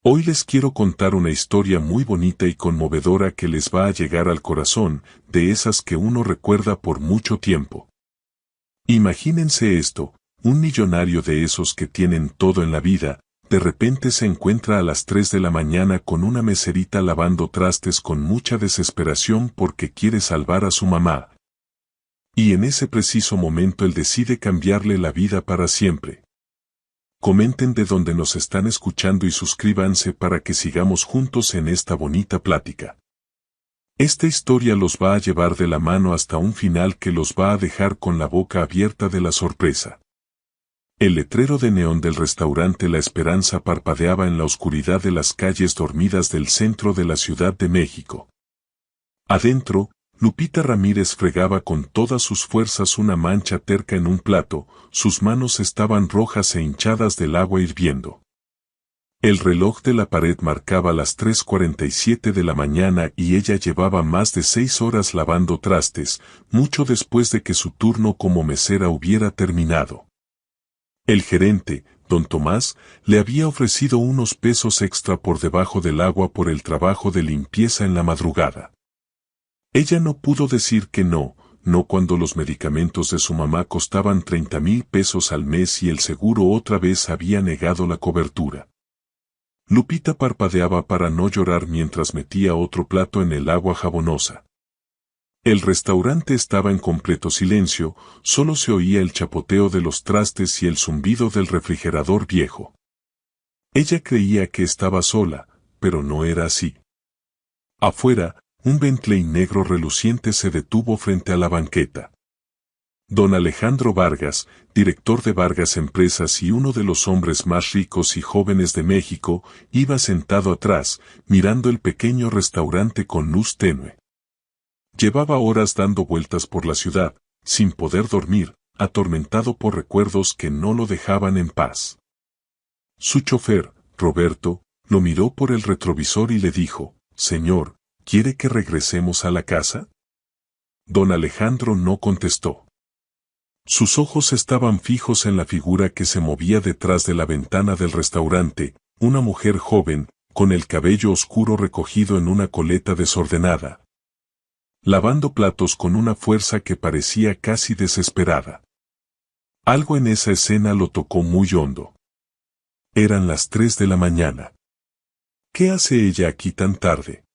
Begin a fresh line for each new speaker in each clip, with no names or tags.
Hoy les quiero contar una historia muy bonita y conmovedora que les va a llegar al corazón, de esas que uno recuerda por mucho tiempo. Imagínense esto, un millonario de esos que tienen todo en la vida, de repente se encuentra a las 3 de la mañana con una meserita lavando trastes con mucha desesperación porque quiere salvar a su mamá. Y en ese preciso momento él decide cambiarle la vida para siempre. Comenten de donde nos están escuchando y suscríbanse para que sigamos juntos en esta bonita plática. Esta historia los va a llevar de la mano hasta un final que los va a dejar con la boca abierta de la sorpresa. El letrero de neón del restaurante La Esperanza parpadeaba en la oscuridad de las calles dormidas del centro de la Ciudad de México. Adentro, Lupita Ramírez fregaba con todas sus fuerzas una mancha terca en un plato, sus manos estaban rojas e hinchadas del agua hirviendo. El reloj de la pared marcaba las 3:47 de la mañana y ella llevaba más de 6 horas lavando trastes, mucho después de que su turno como mesera hubiera terminado. El gerente, don Tomás, le había ofrecido unos pesos extra por debajo del agua por el trabajo de limpieza en la madrugada. Ella no pudo decir que no cuando los medicamentos de su mamá costaban 30,000 pesos al mes y el seguro otra vez había negado la cobertura. Lupita parpadeaba para no llorar mientras metía otro plato en el agua jabonosa. El restaurante estaba en completo silencio, solo se oía el chapoteo de los trastes y el zumbido del refrigerador viejo. Ella creía que estaba sola, pero no era así. Afuera, un Bentley negro reluciente se detuvo frente a la banqueta. Don Alejandro Vargas, director de Vargas Empresas y uno de los hombres más ricos y jóvenes de México, iba sentado atrás, mirando el pequeño restaurante con luz tenue. Llevaba horas dando vueltas por la ciudad, sin poder dormir, atormentado por recuerdos que no lo dejaban en paz. Su chofer, Roberto, lo miró por el retrovisor y le dijo: «Señor, ¿quiere que regresemos a la casa?». Don Alejandro no contestó. Sus ojos estaban fijos en la figura que se movía detrás de la ventana del restaurante, una mujer joven, con el cabello oscuro recogido en una coleta desordenada, lavando platos con una fuerza que parecía casi desesperada. Algo en esa escena lo tocó muy hondo. Eran las 3 de la mañana. ¿Qué hace ella aquí tan tarde?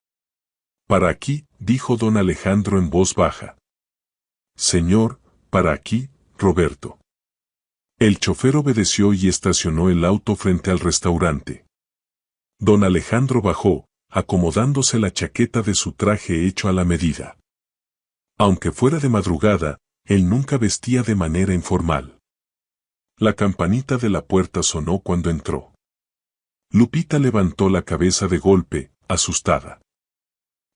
«Para aquí», dijo don Alejandro en voz baja. «Señor, para aquí, Roberto». El chofer obedeció y estacionó el auto frente al restaurante. Don Alejandro bajó, acomodándose la chaqueta de su traje hecho a la medida. Aunque fuera de madrugada, él nunca vestía de manera informal. La campanita de la puerta sonó cuando entró. Lupita levantó la cabeza de golpe, asustada.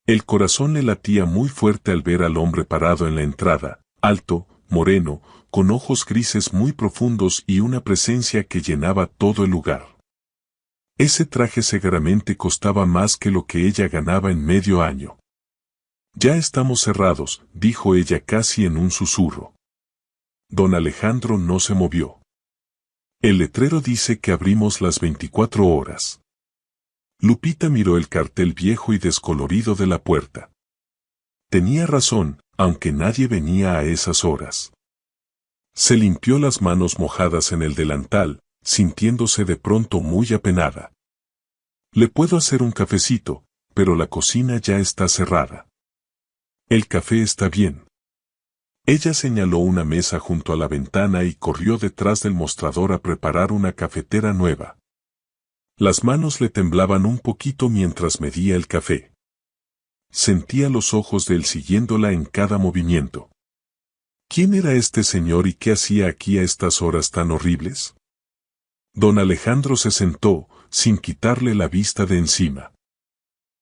El corazón le latía muy fuerte al ver al hombre parado en la entrada, alto, moreno, con ojos grises muy profundos y una presencia que llenaba todo el lugar. Ese traje seguramente costaba más que lo que ella ganaba en medio año. «Ya estamos cerrados», dijo ella casi en un susurro. Don Alejandro no se movió. «El letrero dice que abrimos las 24 horas». Lupita miró el cartel viejo y descolorido de la puerta. Tenía razón, aunque nadie venía a esas horas. Se limpió las manos mojadas en el delantal, sintiéndose de pronto muy apenada. «Le puedo hacer un cafecito, pero la cocina ya está cerrada». «El café está bien». Ella señaló una mesa junto a la ventana y corrió detrás del mostrador a preparar una cafetera nueva. Las manos le temblaban un poquito mientras medía el café. Sentía los ojos de él siguiéndola en cada movimiento. ¿Quién era este señor y qué hacía aquí a estas horas tan horribles? Don Alejandro se sentó, sin quitarle la vista de encima.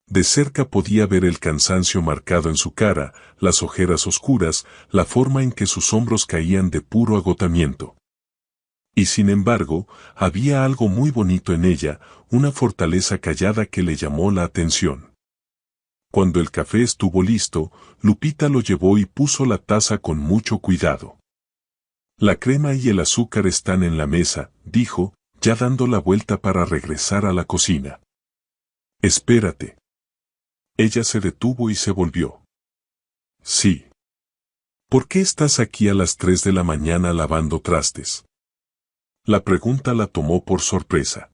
De cerca podía ver el cansancio marcado en su cara, las ojeras oscuras, la forma en que sus hombros caían de puro agotamiento. Y sin embargo, había algo muy bonito en ella, una fortaleza callada que le llamó la atención. Cuando el café estuvo listo, Lupita lo llevó y puso la taza con mucho cuidado. «La crema y el azúcar están en la mesa», dijo, ya dando la vuelta para regresar a la cocina. Espérate. Ella se detuvo y se volvió. Sí. ¿Por qué estás aquí a las 3 de la mañana lavando trastes? La pregunta la tomó por sorpresa.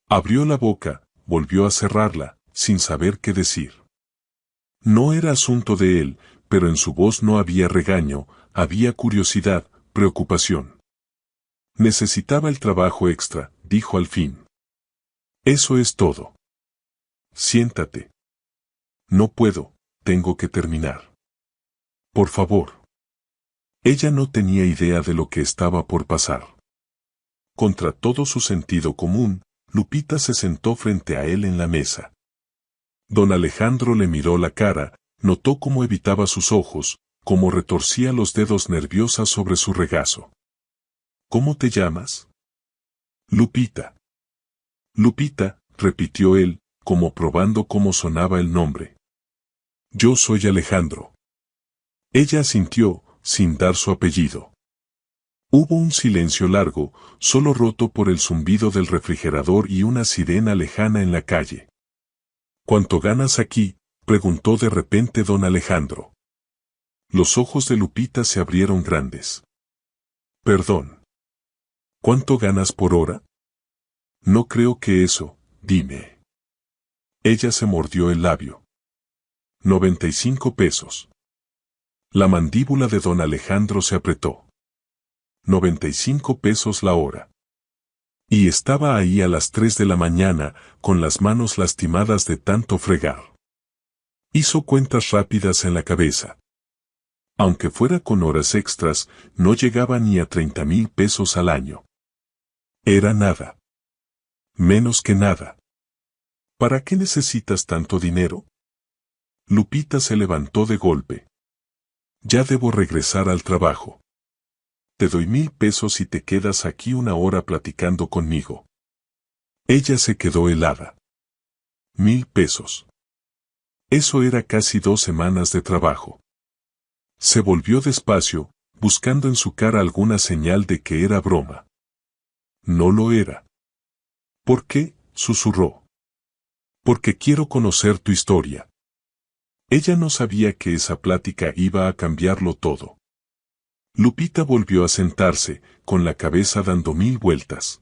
Abrió la boca, volvió a cerrarla, sin saber qué decir. No era asunto de él, pero en su voz no había regaño, había curiosidad, preocupación. Necesitaba el trabajo extra, dijo al fin. Eso es todo. Siéntate. No puedo, tengo que terminar. Por favor. Ella no tenía idea de lo que estaba por pasar. Contra todo su sentido común, Lupita se sentó frente a él en la mesa. Don Alejandro le miró la cara, notó cómo evitaba sus ojos, cómo retorcía los dedos nerviosa sobre su regazo. ¿Cómo te llamas? Lupita. Lupita, repitió él, como probando cómo sonaba el nombre. Yo soy Alejandro. Ella asintió, sin dar su apellido. Hubo un silencio largo, solo roto por el zumbido del refrigerador y una sirena lejana en la calle. ¿Cuánto ganas aquí?, preguntó de repente don Alejandro. Los ojos de Lupita se abrieron grandes. Perdón. ¿Cuánto ganas por hora? No creo que eso, dime. Ella se mordió el labio. 95 pesos. La mandíbula de don Alejandro se apretó. 95 pesos la hora. Y estaba ahí a las 3 de la mañana, con las manos lastimadas de tanto fregar. Hizo cuentas rápidas en la cabeza. Aunque fuera con horas extras, no llegaba ni a 30,000 pesos al año. Era nada. Menos que nada. ¿Para qué necesitas tanto dinero? Lupita se levantó de golpe. Ya debo regresar al trabajo. Te doy 1,000 pesos y te quedas aquí una hora platicando conmigo. Ella se quedó helada. 1,000 pesos. Eso era casi 2 semanas de trabajo. Se volvió despacio, buscando en su cara alguna señal de que era broma. No lo era. ¿Por qué?, susurró. Porque quiero conocer tu historia. Ella no sabía que esa plática iba a cambiarlo todo. Lupita volvió a sentarse, con la cabeza dando 1,000 vueltas.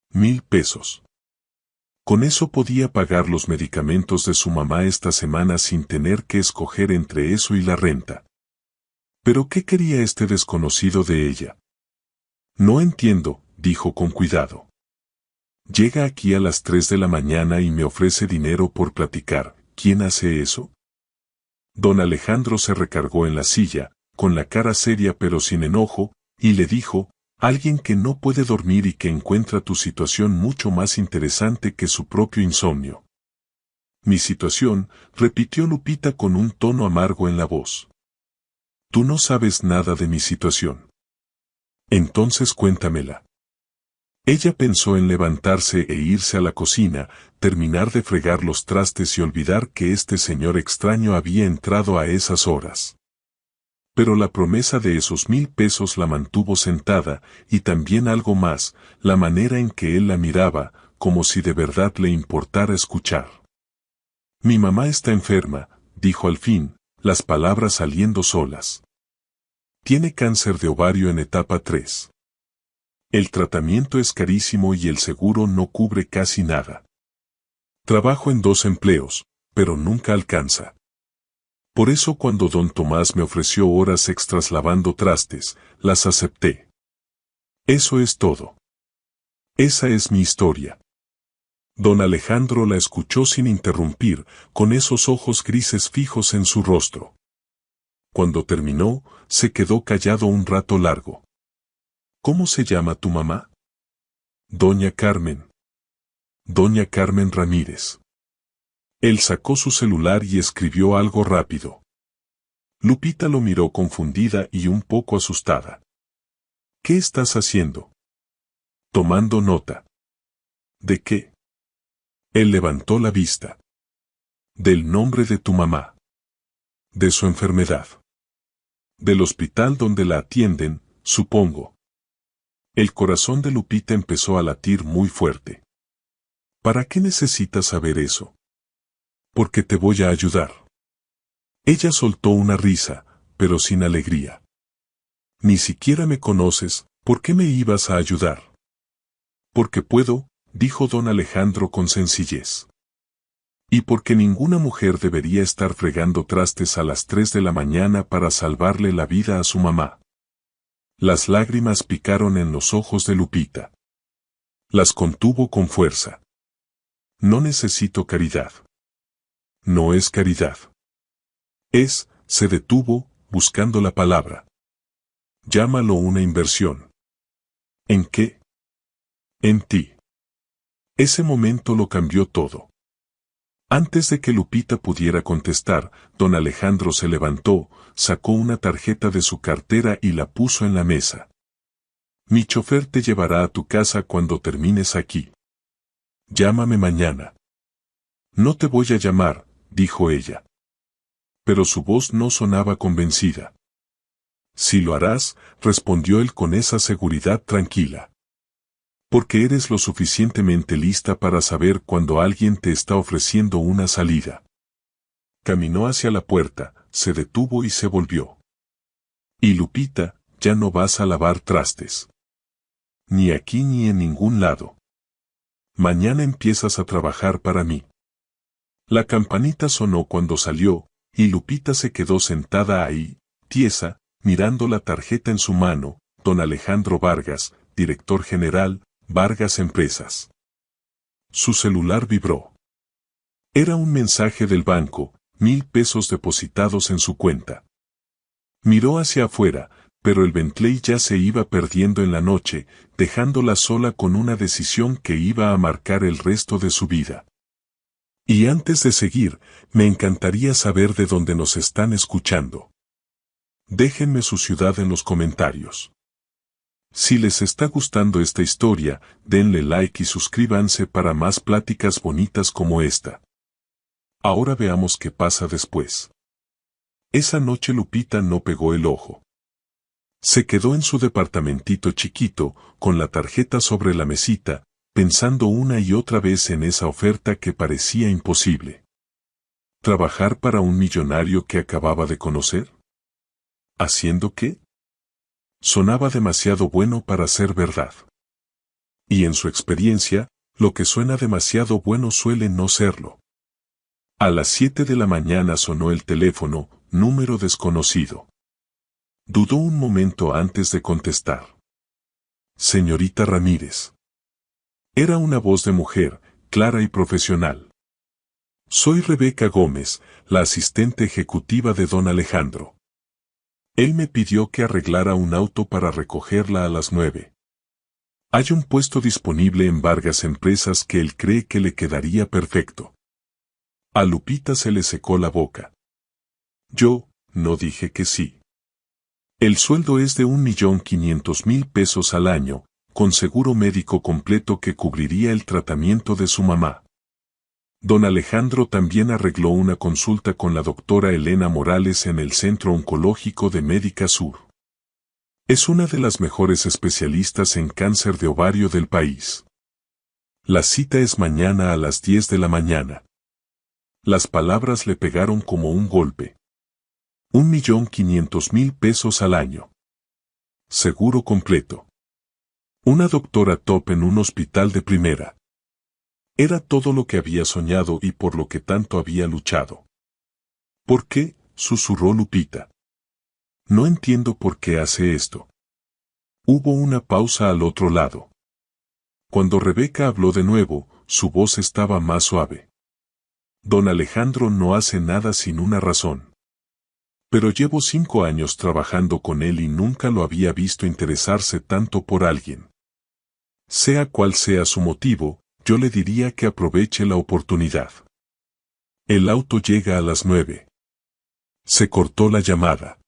1,000 pesos. Con eso podía pagar los medicamentos de su mamá esta semana sin tener que escoger entre eso y la renta. ¿Pero qué quería este desconocido de ella? No entiendo, dijo con cuidado. Llega aquí a las 3 de la mañana y me ofrece dinero por platicar. ¿Quién hace eso? Don Alejandro se recargó en la silla, con la cara seria pero sin enojo, y le dijo, alguien que no puede dormir y que encuentra tu situación mucho más interesante que su propio insomnio. Mi situación, repitió Lupita con un tono amargo en la voz. Tú no sabes nada de mi situación. Entonces cuéntamela. Ella pensó en levantarse e irse a la cocina, terminar de fregar los trastes y olvidar que este señor extraño había entrado a esas horas. Pero la promesa de esos 1,000 pesos la mantuvo sentada, y también algo más, la manera en que él la miraba, como si de verdad le importara escuchar. Mi mamá está enferma, dijo al fin, las palabras saliendo solas. Tiene cáncer de ovario en etapa 3. El tratamiento es carísimo y el seguro no cubre casi nada. Trabajo en 2 empleos, pero nunca alcanza. Por eso cuando don Tomás me ofreció horas extras lavando trastes, las acepté. Eso es todo. Esa es mi historia. Don Alejandro la escuchó sin interrumpir, con esos ojos grises fijos en su rostro. Cuando terminó, se quedó callado un rato largo. ¿Cómo se llama tu mamá? Doña Carmen. Doña Carmen Ramírez. Él sacó su celular y escribió algo rápido. Lupita lo miró confundida y un poco asustada. ¿Qué estás haciendo? Tomando nota. ¿De qué? Él levantó la vista. Del nombre de tu mamá. De su enfermedad. Del hospital donde la atienden, supongo. El corazón de Lupita empezó a latir muy fuerte. ¿Para qué necesitas saber eso? Porque te voy a ayudar. Ella soltó una risa, pero sin alegría. Ni siquiera me conoces, ¿por qué me ibas a ayudar? Porque puedo, dijo don Alejandro con sencillez. Y porque ninguna mujer debería estar fregando trastes a las 3 de la mañana para salvarle la vida a su mamá. Las lágrimas picaron en los ojos de Lupita. Las contuvo con fuerza. No necesito caridad. No es caridad. Se detuvo, buscando la palabra. Llámalo una inversión. ¿En qué? En ti. Ese momento lo cambió todo. Antes de que Lupita pudiera contestar, don Alejandro se levantó, sacó una tarjeta de su cartera y la puso en la mesa. Mi chofer te llevará a tu casa cuando termines aquí. Llámame mañana. No te voy a llamar, dijo ella. Pero su voz no sonaba convencida. Sí lo harás, respondió él con esa seguridad tranquila. Porque eres lo suficientemente lista para saber cuando alguien te está ofreciendo una salida. Caminó hacia la puerta, se detuvo y se volvió. Y Lupita, ya no vas a lavar trastes. Ni aquí ni en ningún lado. Mañana empiezas a trabajar para mí. La campanita sonó cuando salió, y Lupita se quedó sentada ahí, tiesa, mirando la tarjeta en su mano, don Alejandro Vargas, director general, Vargas Empresas. Su celular vibró. Era un mensaje del banco, 1,000 pesos depositados en su cuenta. Miró hacia afuera, pero el Bentley ya se iba perdiendo en la noche, dejándola sola con una decisión que iba a marcar el resto de su vida. Y antes de seguir, me encantaría saber de dónde nos están escuchando. Déjenme su ciudad en los comentarios. Si les está gustando esta historia, denle like y suscríbanse para más pláticas bonitas como esta. Ahora veamos qué pasa después. Esa noche Lupita no pegó el ojo. Se quedó en su departamentito chiquito, con la tarjeta sobre la mesita, pensando una y otra vez en esa oferta que parecía imposible. ¿Trabajar para un millonario que acababa de conocer? ¿Haciendo qué? Sonaba demasiado bueno para ser verdad. Y en su experiencia, lo que suena demasiado bueno suele no serlo. A las 7 de la mañana sonó el teléfono, número desconocido. Dudó un momento antes de contestar. Señorita Ramírez. Era una voz de mujer, clara y profesional. Soy Rebeca Gómez, la asistente ejecutiva de don Alejandro. Él me pidió que arreglara un auto para recogerla a las 9. Hay un puesto disponible en Vargas Empresas que él cree que le quedaría perfecto. A Lupita se le secó la boca. Yo, no dije que sí. El sueldo es de 1,500,000 pesos al año, con seguro médico completo que cubriría el tratamiento de su mamá. Don Alejandro también arregló una consulta con la doctora Elena Morales en el Centro Oncológico de Médica Sur. Es una de las mejores especialistas en cáncer de ovario del país. La cita es mañana a las 10 de la mañana. Las palabras le pegaron como un golpe. 1,500,000 pesos al año. Seguro completo. Una doctora top en un hospital de primera. Era todo lo que había soñado y por lo que tanto había luchado. ¿Por qué?, susurró Lupita. No entiendo por qué hace esto. Hubo una pausa al otro lado. Cuando Rebeca habló de nuevo, su voz estaba más suave. Don Alejandro no hace nada sin una razón. Pero llevo 5 años trabajando con él y nunca lo había visto interesarse tanto por alguien. Sea cual sea su motivo, yo le diría que aproveche la oportunidad. El auto llega a las 9. Se cortó la llamada.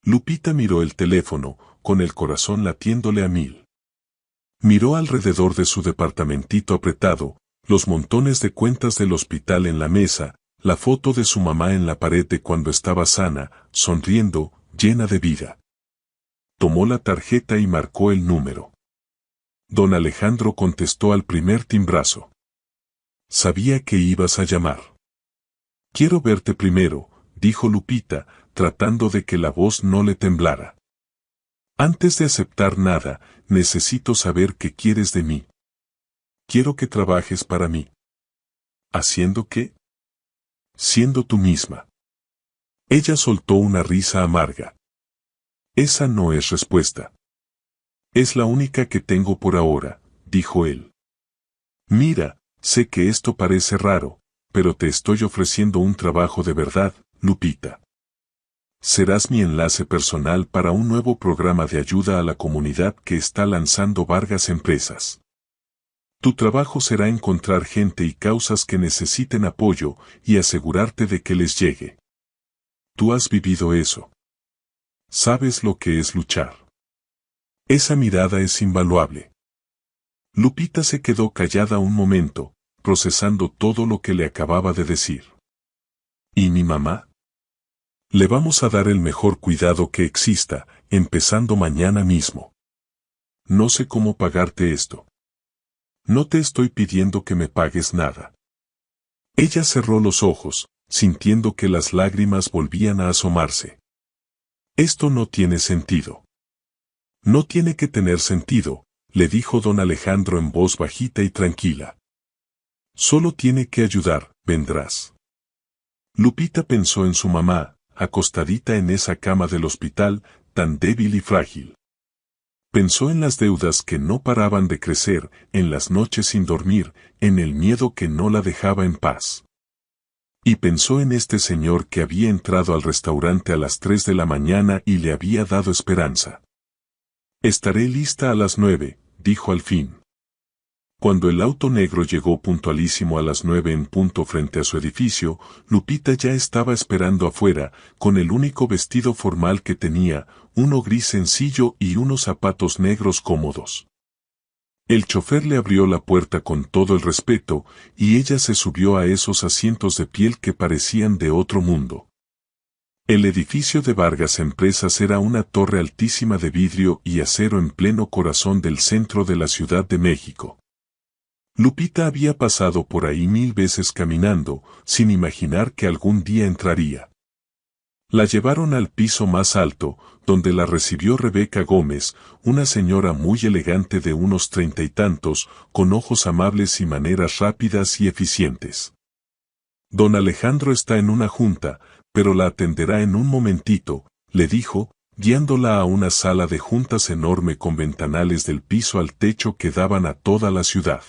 Lupita miró el teléfono, con el corazón latiéndole a 1000. Miró alrededor de su departamentito apretado, los montones de cuentas del hospital en la mesa, la foto de su mamá en la pared de cuando estaba sana, sonriendo, llena de vida. Tomó la tarjeta y marcó el número. Don Alejandro contestó al primer timbrazo. sabía que ibas a llamar. Quiero verte primero, dijo Lupita, tratando de que la voz no le temblara. Antes de aceptar nada, necesito saber qué quieres de mí. Quiero que trabajes para mí. ¿Haciendo qué? Siendo tú misma. Ella soltó una risa amarga. Esa no es respuesta. Es la única que tengo por ahora, dijo él. Mira, sé que esto parece raro, pero te estoy ofreciendo un trabajo de verdad, Lupita. Serás mi enlace personal para un nuevo programa de ayuda a la comunidad que está lanzando Vargas Empresas. Tu trabajo será encontrar gente y causas que necesiten apoyo y asegurarte de que les llegue. Tú has vivido eso. Sabes lo que es luchar. Esa mirada es invaluable. Lupita se quedó callada un momento, procesando todo lo que le acababa de decir. ¿Y mi mamá? Le vamos a dar el mejor cuidado que exista, empezando mañana mismo. No sé cómo pagarte esto. No te estoy pidiendo que me pagues nada. Ella cerró los ojos, sintiendo que las lágrimas volvían a asomarse. Esto no tiene sentido. No tiene que tener sentido, le dijo don Alejandro en voz bajita y tranquila. Solo tiene que ayudar, vendrás. Lupita pensó en su mamá, acostadita en esa cama del hospital, tan débil y frágil. Pensó en las deudas que no paraban de crecer, en las noches sin dormir, en el miedo que no la dejaba en paz. Y pensó en este señor que había entrado al restaurante a las 3 de la mañana y le había dado esperanza. Estaré lista a las 9, dijo al fin. Cuando el auto negro llegó puntualísimo a las 9 en punto frente a su edificio, Lupita ya estaba esperando afuera, con el único vestido formal que tenía, uno gris sencillo y unos zapatos negros cómodos. El chofer le abrió la puerta con todo el respeto, y ella se subió a esos asientos de piel que parecían de otro mundo. El edificio de Vargas Empresas era una torre altísima de vidrio y acero en pleno corazón del centro de la Ciudad de México. Lupita había pasado por ahí 1000 veces caminando, sin imaginar que algún día entraría. La llevaron al piso más alto, donde la recibió Rebeca Gómez, una señora muy elegante de unos 30 y tantos, con ojos amables y maneras rápidas y eficientes. Don Alejandro está en una junta, pero la atenderá en un momentito, le dijo, guiándola a una sala de juntas enorme con ventanales del piso al techo que daban a toda la ciudad.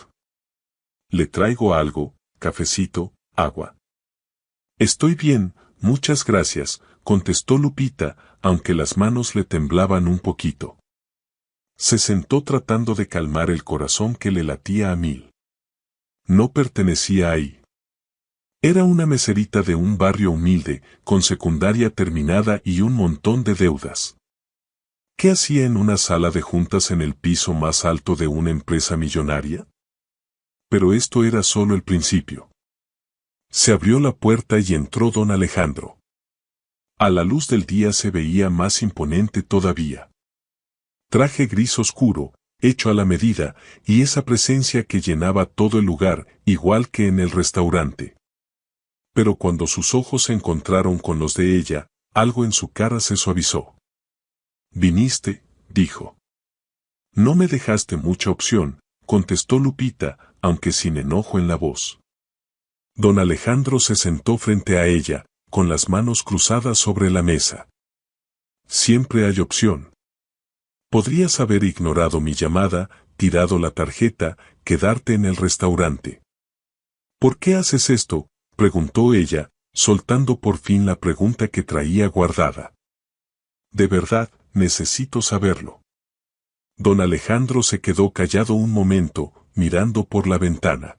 Le traigo algo, cafecito, agua. Estoy bien, muchas gracias, contestó Lupita, aunque las manos le temblaban un poquito. Se sentó tratando de calmar el corazón que le latía a 1000. No pertenecía ahí. Era una meserita de un barrio humilde, con secundaria terminada y un montón de deudas. ¿Qué hacía en una sala de juntas en el piso más alto de una empresa millonaria? Pero esto era solo el principio. Se abrió la puerta y entró don Alejandro. A la luz del día se veía más imponente todavía. Traje gris oscuro, hecho a la medida, y esa presencia que llenaba todo el lugar, igual que en el restaurante. Pero cuando sus ojos se encontraron con los de ella, algo en su cara se suavizó. «Viniste», dijo. «No me dejaste mucha opción», contestó Lupita, aunque sin enojo en la voz. Don Alejandro se sentó frente a ella, con las manos cruzadas sobre la mesa. «Siempre hay opción. Podrías haber ignorado mi llamada, tirado la tarjeta, quedarte en el restaurante». «¿Por qué haces esto?», preguntó ella, soltando por fin la pregunta que traía guardada. «De verdad, necesito saberlo». Don Alejandro se quedó callado un momento, mirando por la ventana.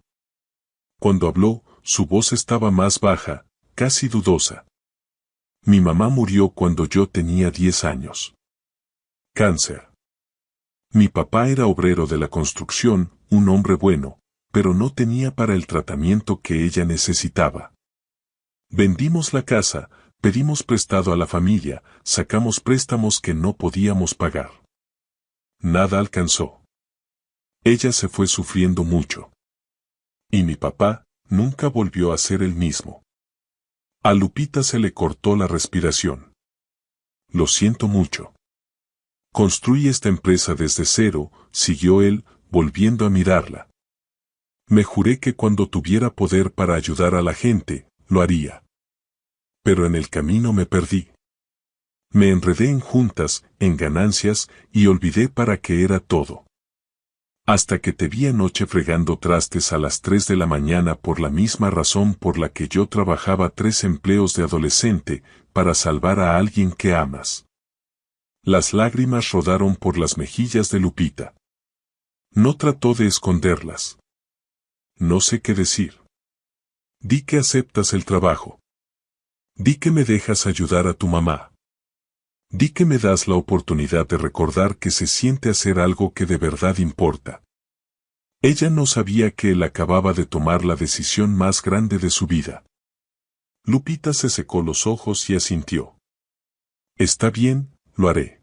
Cuando habló, su voz estaba más baja, casi dudosa. «Mi mamá murió cuando yo tenía 10 años. Cáncer. Mi papá era obrero de la construcción, un hombre bueno, pero no tenía para el tratamiento que ella necesitaba. Vendimos la casa, pedimos prestado a la familia, sacamos préstamos que no podíamos pagar. Nada alcanzó. Ella se fue sufriendo mucho. Y mi papá, nunca volvió a ser el mismo. A Lupita se le cortó la respiración. Lo siento mucho. Construí esta empresa desde cero, siguió él, volviendo a mirarla. Me juré que cuando tuviera poder para ayudar a la gente, lo haría. Pero en el camino me perdí. Me enredé en juntas, en ganancias, y olvidé para qué era todo. Hasta que te vi anoche fregando trastes a las 3 de la mañana por la misma razón por la que yo trabajaba 3 empleos de adolescente, para salvar a alguien que amas. Las lágrimas rodaron por las mejillas de Lupita. No trató de esconderlas. No sé qué decir. Di que aceptas el trabajo. Di que me dejas ayudar a tu mamá. Di que me das la oportunidad de recordar que se siente hacer algo que de verdad importa. Ella no sabía que él acababa de tomar la decisión más grande de su vida. Lupita se secó los ojos y asintió. Está bien, lo haré.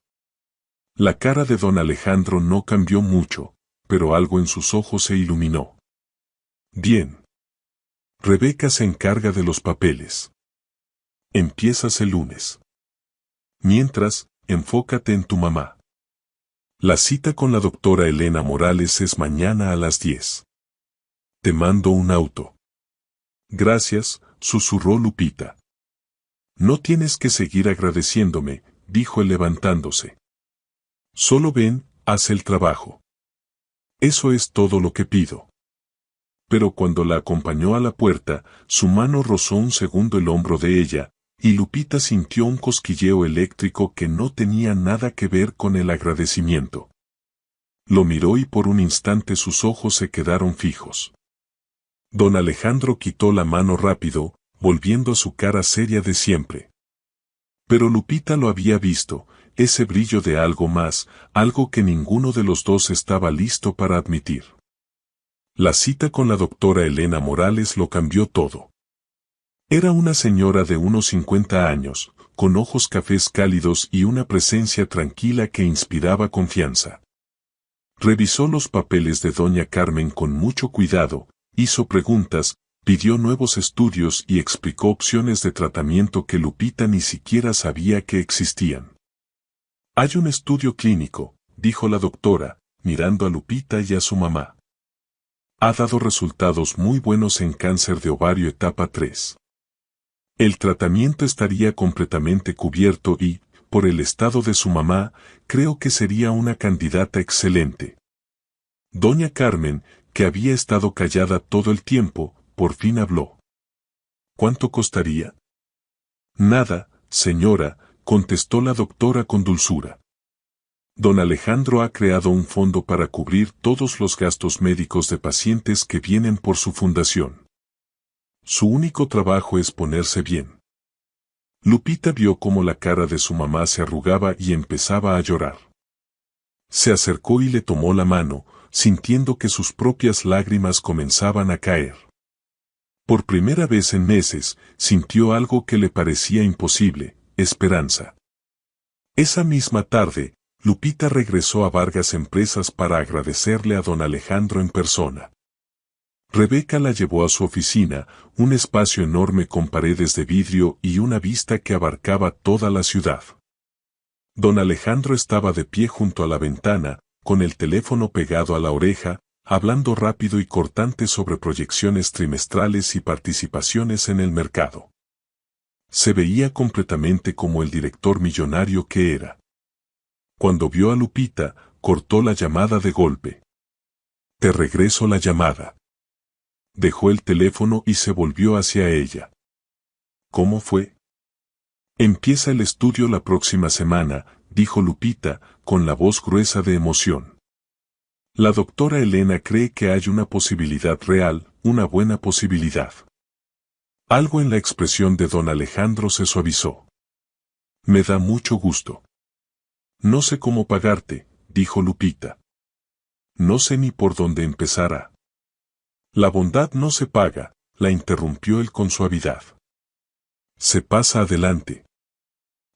La cara de don Alejandro no cambió mucho, pero algo en sus ojos se iluminó. Bien. Rebeca se encarga de los papeles. Empiezas el lunes. Mientras, enfócate en tu mamá. La cita con la doctora Elena Morales es mañana a las 10. Te mando un auto. Gracias, susurró Lupita. No tienes que seguir agradeciéndome, dijo él levantándose. Solo ven, haz el trabajo. Eso es todo lo que pido. Pero cuando la acompañó a la puerta, su mano rozó un segundo el hombro de ella, y Lupita sintió un cosquilleo eléctrico que no tenía nada que ver con el agradecimiento. Lo miró y por un instante sus ojos se quedaron fijos. Don Alejandro quitó la mano rápido, volviendo a su cara seria de siempre. Pero Lupita lo había visto, ese brillo de algo más, algo que ninguno de los dos estaba listo para admitir. La cita con la doctora Elena Morales lo cambió todo. Era una señora de unos 50 años, con ojos cafés cálidos y una presencia tranquila que inspiraba confianza. Revisó los papeles de doña Carmen con mucho cuidado, hizo preguntas, pidió nuevos estudios y explicó opciones de tratamiento que Lupita ni siquiera sabía que existían. Hay un estudio clínico, dijo la doctora, mirando a Lupita y a su mamá. Ha dado resultados muy buenos en cáncer de ovario etapa 3. El tratamiento estaría completamente cubierto y, por el estado de su mamá, creo que sería una candidata excelente. Doña Carmen, que había estado callada todo el tiempo, por fin habló. ¿Cuánto costaría? Nada, señora, contestó la doctora con dulzura. Don Alejandro ha creado un fondo para cubrir todos los gastos médicos de pacientes que vienen por su fundación. Su único trabajo es ponerse bien. Lupita vio cómo la cara de su mamá se arrugaba y empezaba a llorar. Se acercó y le tomó la mano, sintiendo que sus propias lágrimas comenzaban a caer. Por primera vez en meses, sintió algo que le parecía imposible, esperanza. Esa misma tarde, Lupita regresó a Vargas Empresas para agradecerle a don Alejandro en persona. Rebeca la llevó a su oficina, un espacio enorme con paredes de vidrio y una vista que abarcaba toda la ciudad. Don Alejandro estaba de pie junto a la ventana, con el teléfono pegado a la oreja, hablando rápido y cortante sobre proyecciones trimestrales y participaciones en el mercado. Se veía completamente como el director millonario que era. Cuando vio a Lupita, cortó la llamada de golpe. Te regreso la llamada. Dejó el teléfono y se volvió hacia ella. ¿Cómo fue? Empieza el estudio la próxima semana, dijo Lupita, con la voz gruesa de emoción. La doctora Elena cree que hay una posibilidad real, una buena posibilidad. Algo en la expresión de don Alejandro se suavizó. Me da mucho gusto. No sé cómo pagarte, dijo Lupita. No sé ni por dónde empezará. La bondad no se paga, la interrumpió él con suavidad. Se pasa adelante.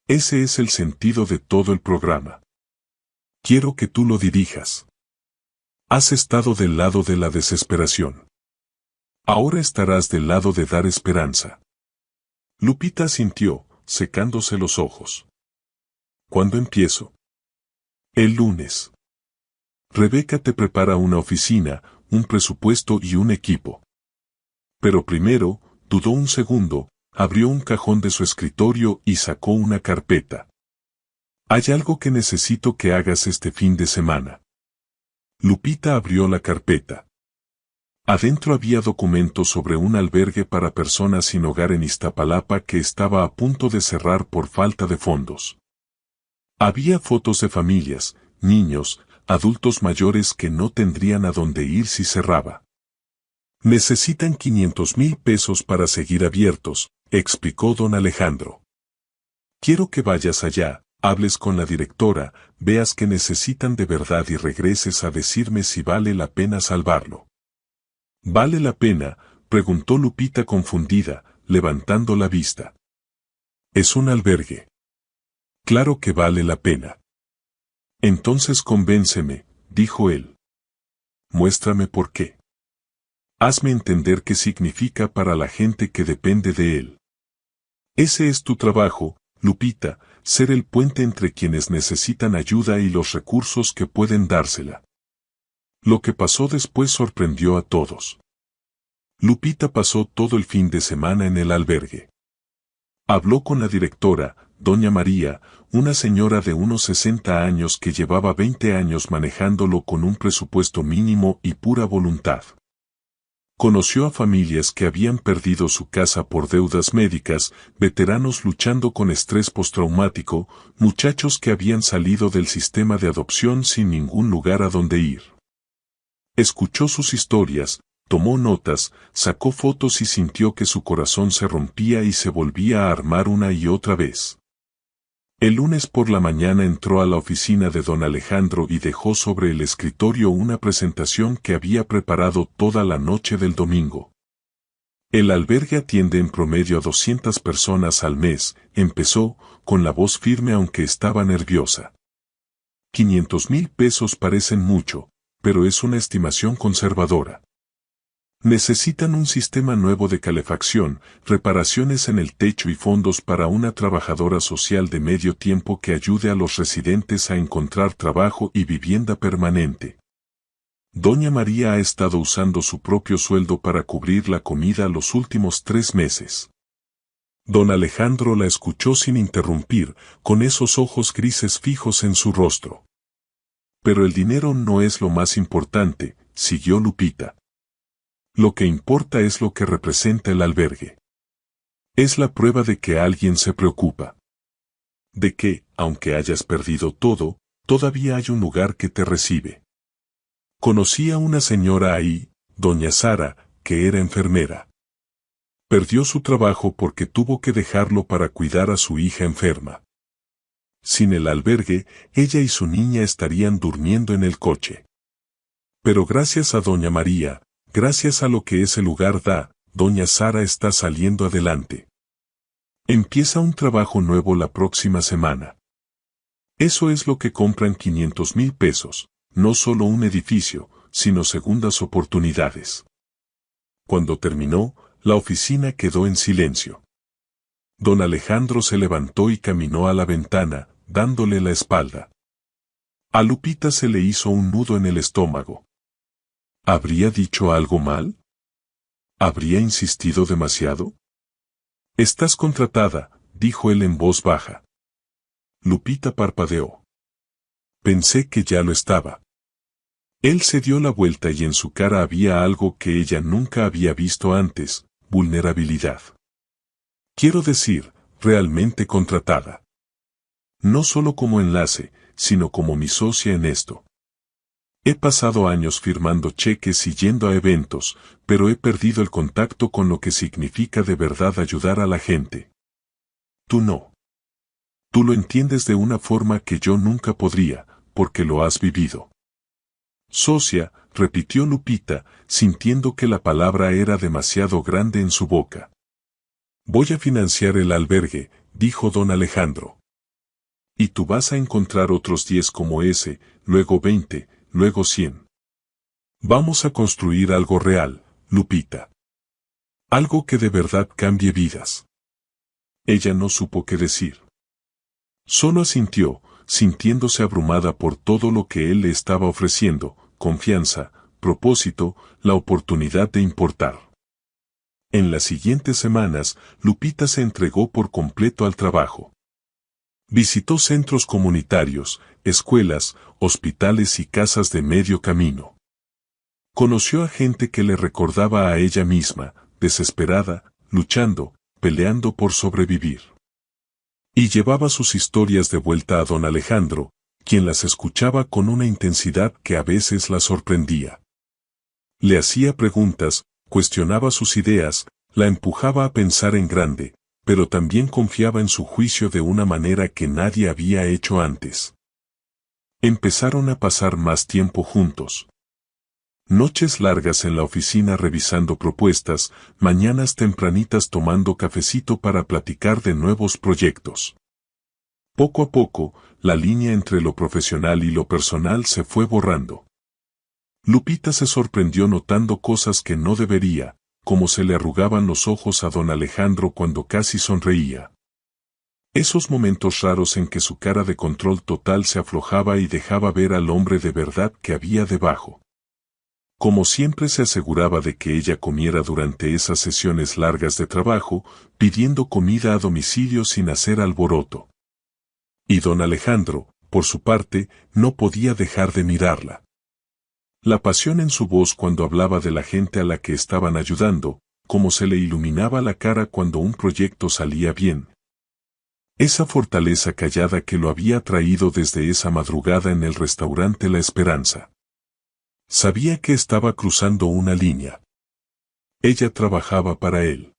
Ese es el sentido de todo el programa. Quiero que tú lo dirijas. Has estado del lado de la desesperación. Ahora estarás del lado de dar esperanza. Lupita asintió, secándose los ojos. ¿Cuándo empiezo? El lunes. Rebeca te prepara una oficina, un presupuesto y un equipo. Pero primero, dudó un segundo, abrió un cajón de su escritorio y sacó una carpeta. Hay algo que necesito que hagas este fin de semana. Lupita abrió la carpeta. Adentro había documentos sobre un albergue para personas sin hogar en Iztapalapa que estaba a punto de cerrar por falta de fondos. Había fotos de familias, niños, adultos mayores que no tendrían a dónde ir si cerraba. Necesitan 500,000 pesos para seguir abiertos, explicó don Alejandro. Quiero que vayas allá, hables con la directora, veas que necesitan de verdad y regreses a decirme si vale la pena salvarlo. ¿Vale la pena?, preguntó Lupita confundida, levantando la vista. Es un albergue. Claro que vale la pena. Entonces convénceme, dijo él. Muéstrame por qué. Hazme entender qué significa para la gente que depende de él. Ese es tu trabajo, Lupita, ser el puente entre quienes necesitan ayuda y los recursos que pueden dársela. Lo que pasó después sorprendió a todos. Lupita pasó todo el fin de semana en el albergue. Habló con la directora, doña María, una señora de unos 60 años que llevaba 20 años manejándolo con un presupuesto mínimo y pura voluntad. Conoció a familias que habían perdido su casa por deudas médicas, veteranos luchando con estrés postraumático, muchachos que habían salido del sistema de adopción sin ningún lugar a donde ir. Escuchó sus historias, tomó notas, sacó fotos y sintió que su corazón se rompía y se volvía a armar una y otra vez. El lunes por la mañana entró a la oficina de don Alejandro y dejó sobre el escritorio una presentación que había preparado toda la noche del domingo. El albergue atiende en promedio a 200 personas al mes, empezó, con la voz firme aunque estaba nerviosa. 500,000 pesos parecen mucho, pero es una estimación conservadora. Necesitan un sistema nuevo de calefacción, reparaciones en el techo y fondos para una trabajadora social de medio tiempo que ayude a los residentes a encontrar trabajo y vivienda permanente. Doña María ha estado usando su propio sueldo para cubrir la comida los últimos 3 meses. Don Alejandro la escuchó sin interrumpir, con esos ojos grises fijos en su rostro. Pero el dinero no es lo más importante, siguió Lupita. Lo que importa es lo que representa el albergue. Es la prueba de que alguien se preocupa. De que, aunque hayas perdido todo, todavía hay un lugar que te recibe. Conocí a una señora ahí, doña Sara, que era enfermera. Perdió su trabajo porque tuvo que dejarlo para cuidar a su hija enferma. Sin el albergue, ella y su niña estarían durmiendo en el coche. Pero gracias a doña María, gracias a lo que ese lugar da, doña Sara está saliendo adelante. Empieza un trabajo nuevo la próxima semana. Eso es lo que compran 500,000 pesos, no solo un edificio, sino segundas oportunidades. Cuando terminó, la oficina quedó en silencio. Don Alejandro se levantó y caminó a la ventana, dándole la espalda. A Lupita se le hizo un nudo en el estómago. ¿Habría dicho algo mal? ¿Habría insistido demasiado? Estás contratada, dijo él en voz baja. Lupita parpadeó. Pensé que ya lo estaba. Él se dio la vuelta y en su cara había algo que ella nunca había visto antes, vulnerabilidad. Quiero decir, realmente contratada. No solo como enlace, sino como mi socia en esto. He pasado años firmando cheques y yendo a eventos, pero he perdido el contacto con lo que significa de verdad ayudar a la gente. Tú no. Tú lo entiendes de una forma que yo nunca podría, porque lo has vivido. Socia, repitió Lupita, sintiendo que la palabra era demasiado grande en su boca. Voy a financiar el albergue, dijo don Alejandro. Y tú vas a encontrar otros 10 como ese, luego 20, luego 100. Vamos a construir algo real, Lupita. Algo que de verdad cambie vidas. Ella no supo qué decir. Solo asintió, sintiéndose abrumada por todo lo que él le estaba ofreciendo: confianza, propósito, la oportunidad de importar. En las siguientes semanas, Lupita se entregó por completo al trabajo. Visitó centros comunitarios, escuelas, hospitales y casas de medio camino. Conoció a gente que le recordaba a ella misma, desesperada, luchando, peleando por sobrevivir. Y llevaba sus historias de vuelta a don Alejandro, quien las escuchaba con una intensidad que a veces la sorprendía. Le hacía preguntas, cuestionaba sus ideas, la empujaba a pensar en grande, pero también confiaba en su juicio de una manera que nadie había hecho antes. Empezaron a pasar más tiempo juntos. Noches largas en la oficina revisando propuestas, mañanas tempranitas tomando cafecito para platicar de nuevos proyectos. Poco a poco, la línea entre lo profesional y lo personal se fue borrando. Lupita se sorprendió notando cosas que no debería, como se le arrugaban los ojos a don Alejandro cuando casi sonreía. Esos momentos raros en que su cara de control total se aflojaba y dejaba ver al hombre de verdad que había debajo. Como siempre se aseguraba de que ella comiera durante esas sesiones largas de trabajo, pidiendo comida a domicilio sin hacer alboroto. Y don Alejandro, por su parte, no podía dejar de mirarla. La pasión en su voz cuando hablaba de la gente a la que estaban ayudando, como se le iluminaba la cara cuando un proyecto salía bien. Esa fortaleza callada que lo había traído desde esa madrugada en el restaurante La Esperanza. Sabía que estaba cruzando una línea. Ella trabajaba para él.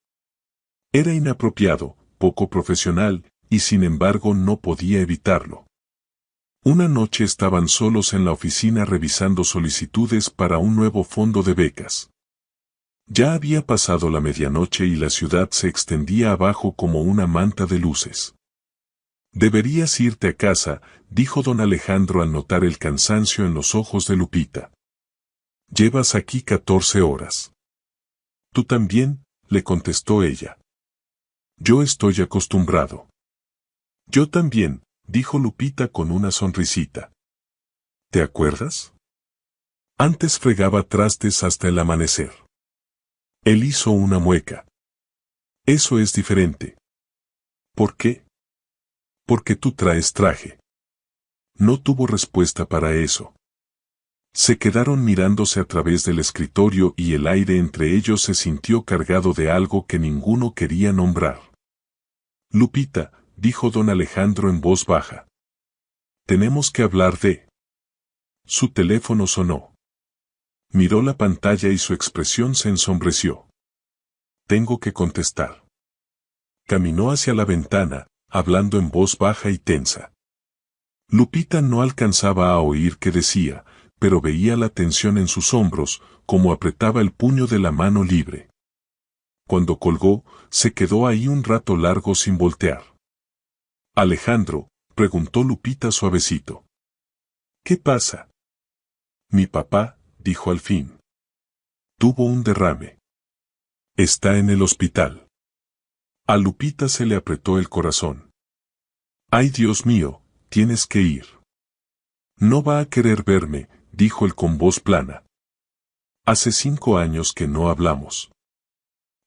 Era inapropiado, poco profesional, y sin embargo no podía evitarlo. Una noche estaban solos en la oficina revisando solicitudes para un nuevo fondo de becas. Ya había pasado la medianoche y la ciudad se extendía abajo como una manta de luces. «Deberías irte a casa», dijo don Alejandro al notar el cansancio en los ojos de Lupita. «Llevas aquí 14 horas». «Tú también», le contestó ella. «Yo estoy acostumbrado». «Yo también», dijo Lupita con una sonrisita. «¿Te acuerdas? Antes fregaba trastes hasta el amanecer». Él hizo una mueca. «Eso es diferente». «¿Por qué?» «Porque tú traes traje». No tuvo respuesta para eso. Se quedaron mirándose a través del escritorio y el aire entre ellos se sintió cargado de algo que ninguno quería nombrar. «Lupita», dijo don Alejandro en voz baja. «Tenemos que hablar de...». Su teléfono sonó. Miró la pantalla y su expresión se ensombreció. «Tengo que contestar». Caminó hacia la ventana, hablando en voz baja y tensa. Lupita no alcanzaba a oír qué decía, pero veía la tensión en sus hombros, como apretaba el puño de la mano libre. Cuando colgó, se quedó ahí un rato largo sin voltear. «Alejandro», preguntó Lupita suavecito. «¿Qué pasa?» «Mi papá», dijo al fin. «Tuvo un derrame. Está en el hospital». A Lupita se le apretó el corazón. «Ay, Dios mío, tienes que ir». «No va a querer verme», dijo él con voz plana. «Hace 5 años que no hablamos».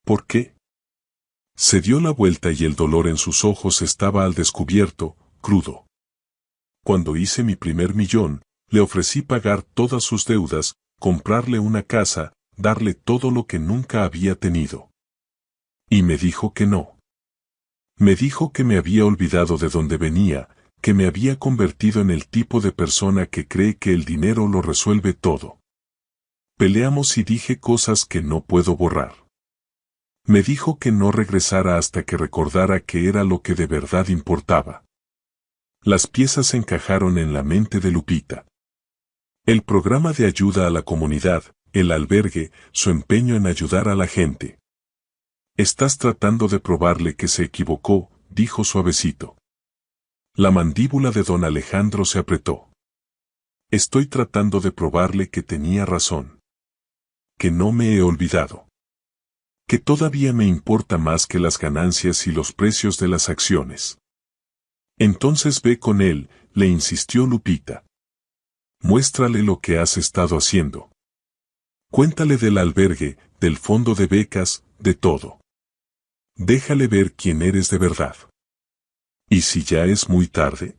«¿Por qué?» Se dio la vuelta y el dolor en sus ojos estaba al descubierto, crudo. «Cuando hice mi primer millón, le ofrecí pagar todas sus deudas, comprarle una casa, darle todo lo que nunca había tenido. Y me dijo que no. Me dijo que me había olvidado de dónde venía, que me había convertido en el tipo de persona que cree que el dinero lo resuelve todo. Peleamos y dije cosas que no puedo borrar. Me dijo que no regresara hasta que recordara que era lo que de verdad importaba». Las piezas encajaron en la mente de Lupita. El programa de ayuda a la comunidad, el albergue, su empeño en ayudar a la gente. «Estás tratando de probarle que se equivocó», dijo suavecito. La mandíbula de don Alejandro se apretó. «Estoy tratando de probarle que tenía razón. Que no me he olvidado». Que todavía me importa más que las ganancias y los precios de las acciones. Entonces ve con él, le insistió Lupita. Muéstrale lo que has estado haciendo. Cuéntale del albergue, del fondo de becas, de todo. Déjale ver quién eres de verdad. ¿Y si ya es muy tarde?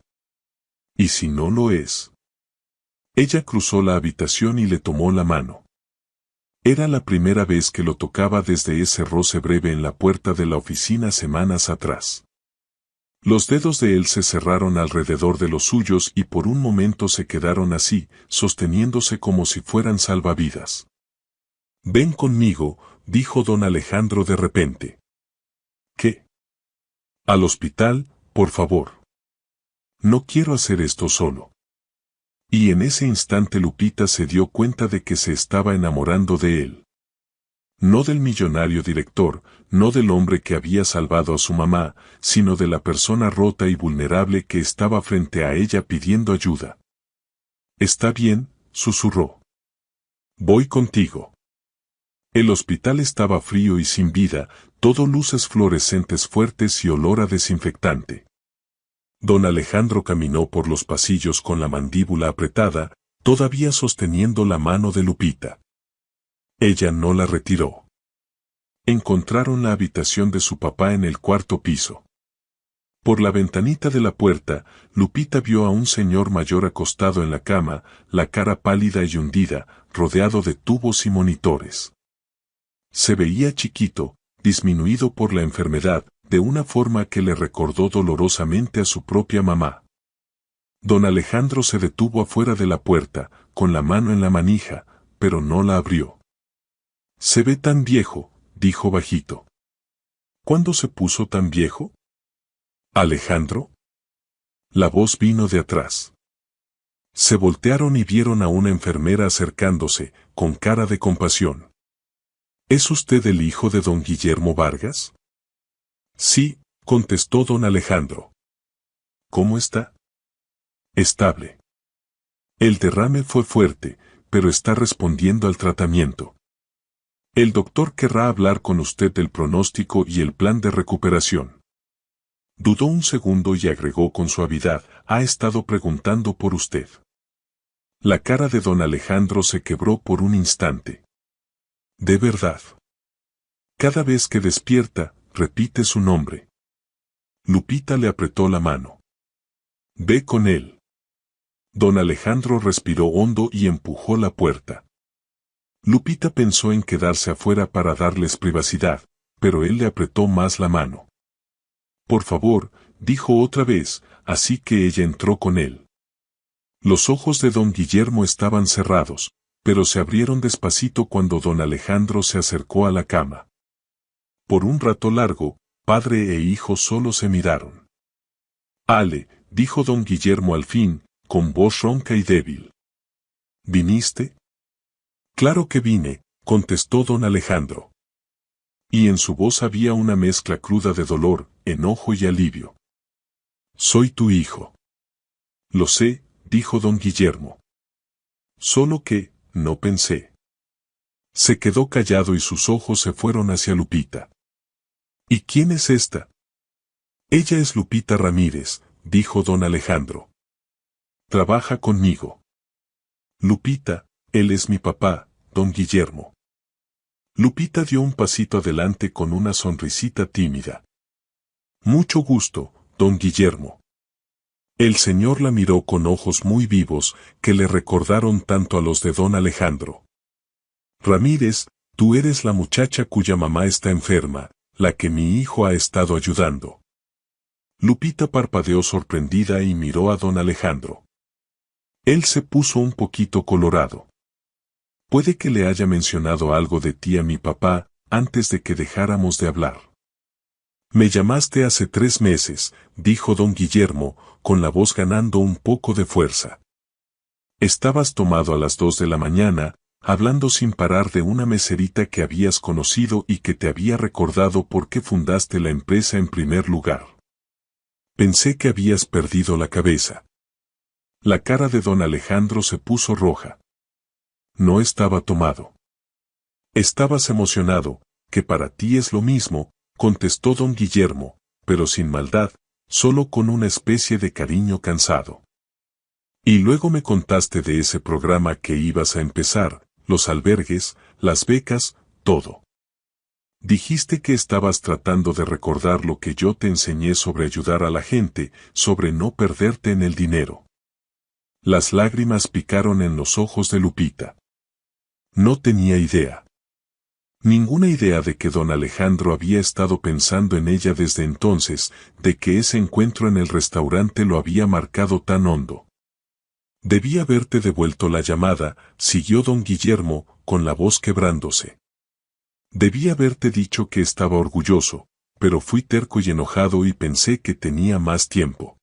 ¿Y si no lo es? Ella cruzó la habitación y le tomó la mano. Era la primera vez que lo tocaba desde ese roce breve en la puerta de la oficina semanas atrás. Los dedos de él se cerraron alrededor de los suyos y por un momento se quedaron así, sosteniéndose como si fueran salvavidas. «Ven conmigo», dijo don Alejandro de repente. «¿Qué?» «Al hospital, por favor. No quiero hacer esto solo». Y en ese instante Lupita se dio cuenta de que se estaba enamorando de él. No del millonario director, no del hombre que había salvado a su mamá, sino de la persona rota y vulnerable que estaba frente a ella pidiendo ayuda. «Está bien», susurró. «Voy contigo». El hospital estaba frío y sin vida, todo luces fluorescentes fuertes y olor a desinfectante. Don Alejandro caminó por los pasillos con la mandíbula apretada, todavía sosteniendo la mano de Lupita. Ella no la retiró. Encontraron la habitación de su papá en el cuarto piso. Por la ventanita de la puerta, Lupita vio a un señor mayor acostado en la cama, la cara pálida y hundida, rodeado de tubos y monitores. Se veía chiquito, disminuido por la enfermedad, de una forma que le recordó dolorosamente a su propia mamá. Don Alejandro se detuvo afuera de la puerta, con la mano en la manija, pero no la abrió. «Se ve tan viejo», dijo bajito. «¿Cuándo se puso tan viejo?» «¿Alejandro?» La voz vino de atrás. Se voltearon y vieron a una enfermera acercándose, con cara de compasión. «¿Es usted el hijo de don Guillermo Vargas?» «Sí», contestó don Alejandro. «¿Cómo está?» «Estable. El derrame fue fuerte, pero está respondiendo al tratamiento. El doctor querrá hablar con usted del pronóstico y el plan de recuperación». Dudó un segundo y agregó con suavidad: «Ha estado preguntando por usted». La cara de don Alejandro se quebró por un instante. «¿De verdad?» «Cada vez que despierta, repite su nombre». Lupita le apretó la mano. «Ve con él». Don Alejandro respiró hondo y empujó la puerta. Lupita pensó en quedarse afuera para darles privacidad, pero él le apretó más la mano. «Por favor», dijo otra vez, así que ella entró con él. Los ojos de don Guillermo estaban cerrados, pero se abrieron despacito cuando don Alejandro se acercó a la cama. Por un rato largo, padre e hijo solo se miraron. «Ale», dijo don Guillermo al fin, con voz ronca y débil. «¿Viniste?» «Claro que vine», contestó don Alejandro. Y en su voz había una mezcla cruda de dolor, enojo y alivio. «Soy tu hijo». «Lo sé», dijo don Guillermo. «Solo que, no pensé». Se quedó callado y sus ojos se fueron hacia Lupita. «¿Y quién es esta?» «Ella es Lupita Ramírez», dijo don Alejandro. «Trabaja conmigo». «Lupita, él es mi papá, don Guillermo». Lupita dio un pasito adelante con una sonrisita tímida. «Mucho gusto, don Guillermo». El señor la miró con ojos muy vivos, que le recordaron tanto a los de don Alejandro. «Ramírez, tú eres la muchacha cuya mamá está enferma, la que mi hijo ha estado ayudando». Lupita parpadeó sorprendida y miró a don Alejandro. Él se puso un poquito colorado. «Puede que le haya mencionado algo de ti a mi papá, antes de que dejáramos de hablar». «Me llamaste hace 3 meses», dijo don Guillermo, con la voz ganando un poco de fuerza. «Estabas tomado a las 2 de la mañana, hablando sin parar de una meserita que habías conocido y que te había recordado por qué fundaste la empresa en primer lugar. Pensé que habías perdido la cabeza». La cara de don Alejandro se puso roja. «No estaba tomado. Estabas emocionado, que para ti es lo mismo, contestó don Guillermo, pero sin maldad, solo con una especie de cariño cansado. Y luego me contaste de ese programa que ibas a empezar, los albergues, las becas, todo. Dijiste que estabas tratando de recordar lo que yo te enseñé sobre ayudar a la gente, sobre no perderte en el dinero. Las lágrimas picaron en los ojos de Lupita. No tenía idea. Ninguna idea de que don Alejandro había estado pensando en ella desde entonces, de que ese encuentro en el restaurante lo había marcado tan hondo. Debí haberte devuelto la llamada, siguió don Guillermo, con la voz quebrándose. Debí haberte dicho que estaba orgulloso, pero fui terco y enojado y pensé que tenía más tiempo.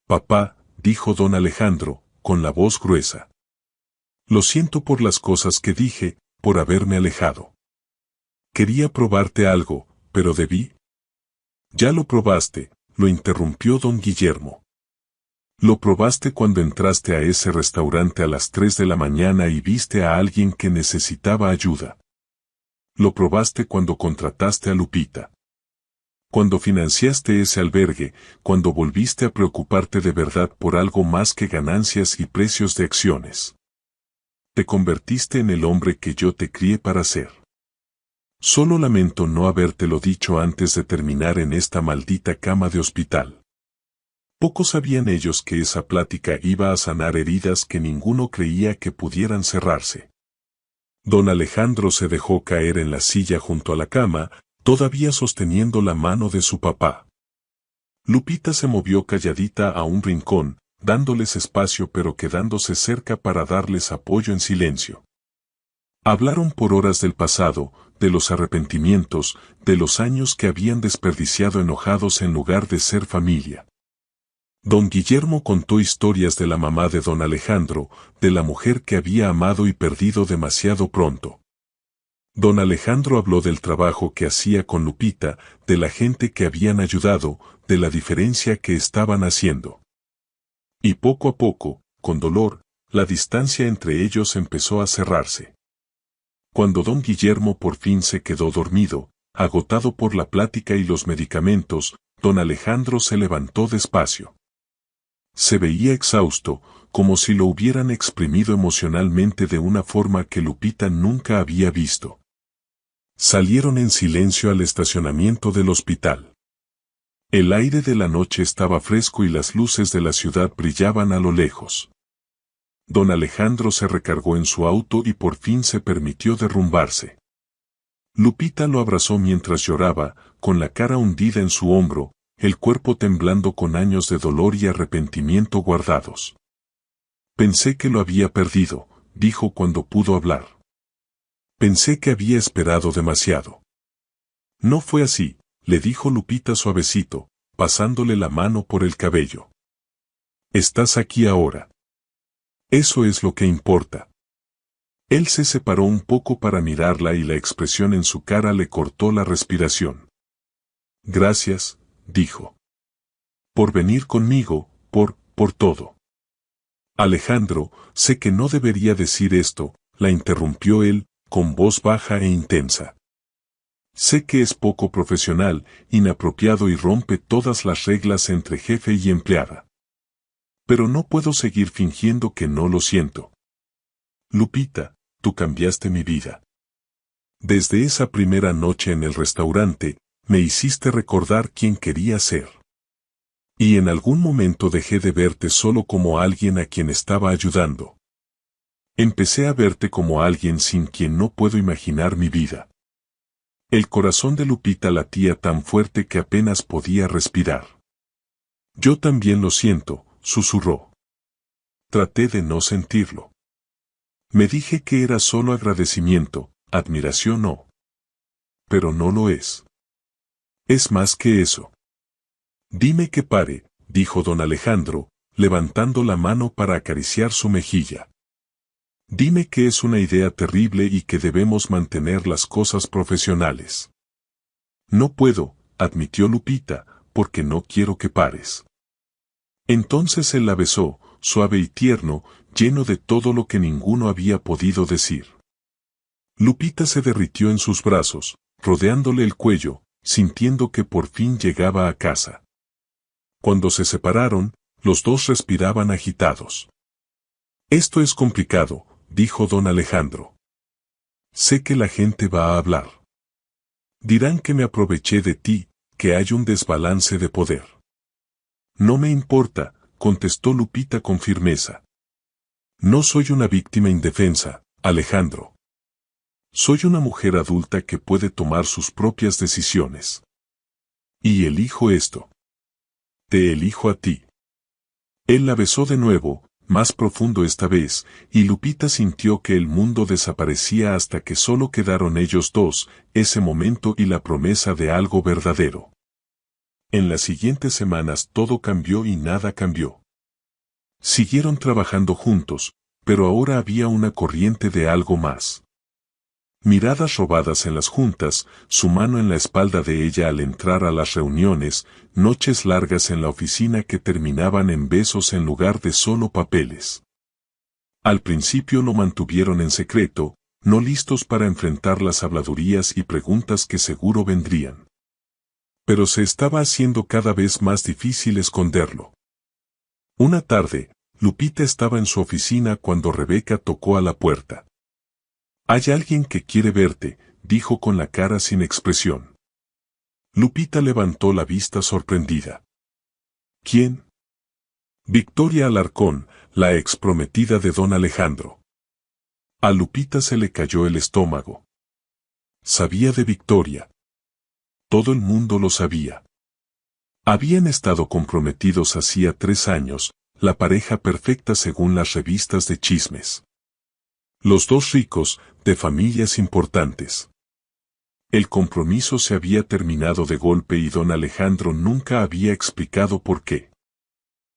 Papá, dijo don Alejandro, con la voz gruesa. Lo siento por las cosas que dije, por haberme alejado. Quería probarte algo, pero debí. Ya lo probaste, lo interrumpió don Guillermo. Lo probaste cuando entraste a ese restaurante a las 3 de la mañana y viste a alguien que necesitaba ayuda. Lo probaste cuando contrataste a Lupita. Cuando financiaste ese albergue, cuando volviste a preocuparte de verdad por algo más que ganancias y precios de acciones. Te convertiste en el hombre que yo te crié para ser. Solo lamento no habértelo dicho antes de terminar en esta maldita cama de hospital. Pocos sabían ellos que esa plática iba a sanar heridas que ninguno creía que pudieran cerrarse. Don Alejandro se dejó caer en la silla junto a la cama, todavía sosteniendo la mano de su papá. Lupita se movió calladita a un rincón, dándoles espacio pero quedándose cerca para darles apoyo en silencio. Hablaron por horas del pasado, de los arrepentimientos, de los años que habían desperdiciado enojados en lugar de ser familia. Don Guillermo contó historias de la mamá de don Alejandro, de la mujer que había amado y perdido demasiado pronto. Don Alejandro habló del trabajo que hacía con Lupita, de la gente que habían ayudado, de la diferencia que estaban haciendo. Y poco a poco, con dolor, la distancia entre ellos empezó a cerrarse. Cuando don Guillermo por fin se quedó dormido, agotado por la plática y los medicamentos, don Alejandro se levantó despacio. Se veía exhausto, como si lo hubieran exprimido emocionalmente de una forma que Lupita nunca había visto. Salieron en silencio al estacionamiento del hospital. El aire de la noche estaba fresco y las luces de la ciudad brillaban a lo lejos. Don Alejandro se recargó en su auto y por fin se permitió derrumbarse. Lupita lo abrazó mientras lloraba, con la cara hundida en su hombro, el cuerpo temblando con años de dolor y arrepentimiento guardados. Pensé que lo había perdido, dijo cuando pudo hablar. Pensé que había esperado demasiado. No fue así, le dijo Lupita suavecito, pasándole la mano por el cabello. Estás aquí ahora. Eso es lo que importa. Él se separó un poco para mirarla y la expresión en su cara le cortó la respiración. Gracias, dijo. Por venir conmigo, por todo. Alejandro, sé que no debería decir esto, la interrumpió él, con voz baja e intensa. Sé que es poco profesional, inapropiado y rompe todas las reglas entre jefe y empleada. Pero no puedo seguir fingiendo que no lo siento. Lupita, tú cambiaste mi vida. Desde esa primera noche en el restaurante, me hiciste recordar quién quería ser. Y en algún momento dejé de verte solo como alguien a quien estaba ayudando. Empecé a verte como alguien sin quien no puedo imaginar mi vida. El corazón de Lupita latía tan fuerte que apenas podía respirar. Yo también lo siento, susurró. Traté de no sentirlo. Me dije que era solo agradecimiento, admiración no. Pero no lo es. Es más que eso. Dime que pare, dijo don Alejandro, levantando la mano para acariciar su mejilla. Dime que es una idea terrible y que debemos mantener las cosas profesionales. No puedo, admitió Lupita, porque no quiero que pares. Entonces él la besó, suave y tierno, lleno de todo lo que ninguno había podido decir. Lupita se derritió en sus brazos, rodeándole el cuello, sintiendo que por fin llegaba a casa. Cuando se separaron, los dos respiraban agitados. Esto es complicado, dijo don Alejandro. Sé que la gente va a hablar. Dirán que me aproveché de ti, que hay un desbalance de poder. No me importa, contestó Lupita con firmeza. No soy una víctima indefensa, Alejandro. Soy una mujer adulta que puede tomar sus propias decisiones. Y elijo esto. Te elijo a ti. Él la besó de nuevo, más profundo esta vez, y Lupita sintió que el mundo desaparecía hasta que solo quedaron ellos dos, ese momento y la promesa de algo verdadero. En las siguientes semanas todo cambió y nada cambió. Siguieron trabajando juntos, pero ahora había una corriente de algo más. Miradas robadas en las juntas, su mano en la espalda de ella al entrar a las reuniones, noches largas en la oficina que terminaban en besos en lugar de solo papeles. Al principio lo mantuvieron en secreto, no listos para enfrentar las habladurías y preguntas que seguro vendrían. Pero se estaba haciendo cada vez más difícil esconderlo. Una tarde, Lupita estaba en su oficina cuando Rebeca tocó a la puerta. «Hay alguien que quiere verte», dijo con la cara sin expresión. Lupita levantó la vista sorprendida. «¿Quién?» «Victoria Alarcón, la exprometida de don Alejandro». A Lupita se le cayó el estómago. Sabía de Victoria. Todo el mundo lo sabía. Habían estado comprometidos hacía 3 años, la pareja perfecta según las revistas de chismes. Los dos ricos, de familias importantes. El compromiso se había terminado de golpe y don Alejandro nunca había explicado por qué.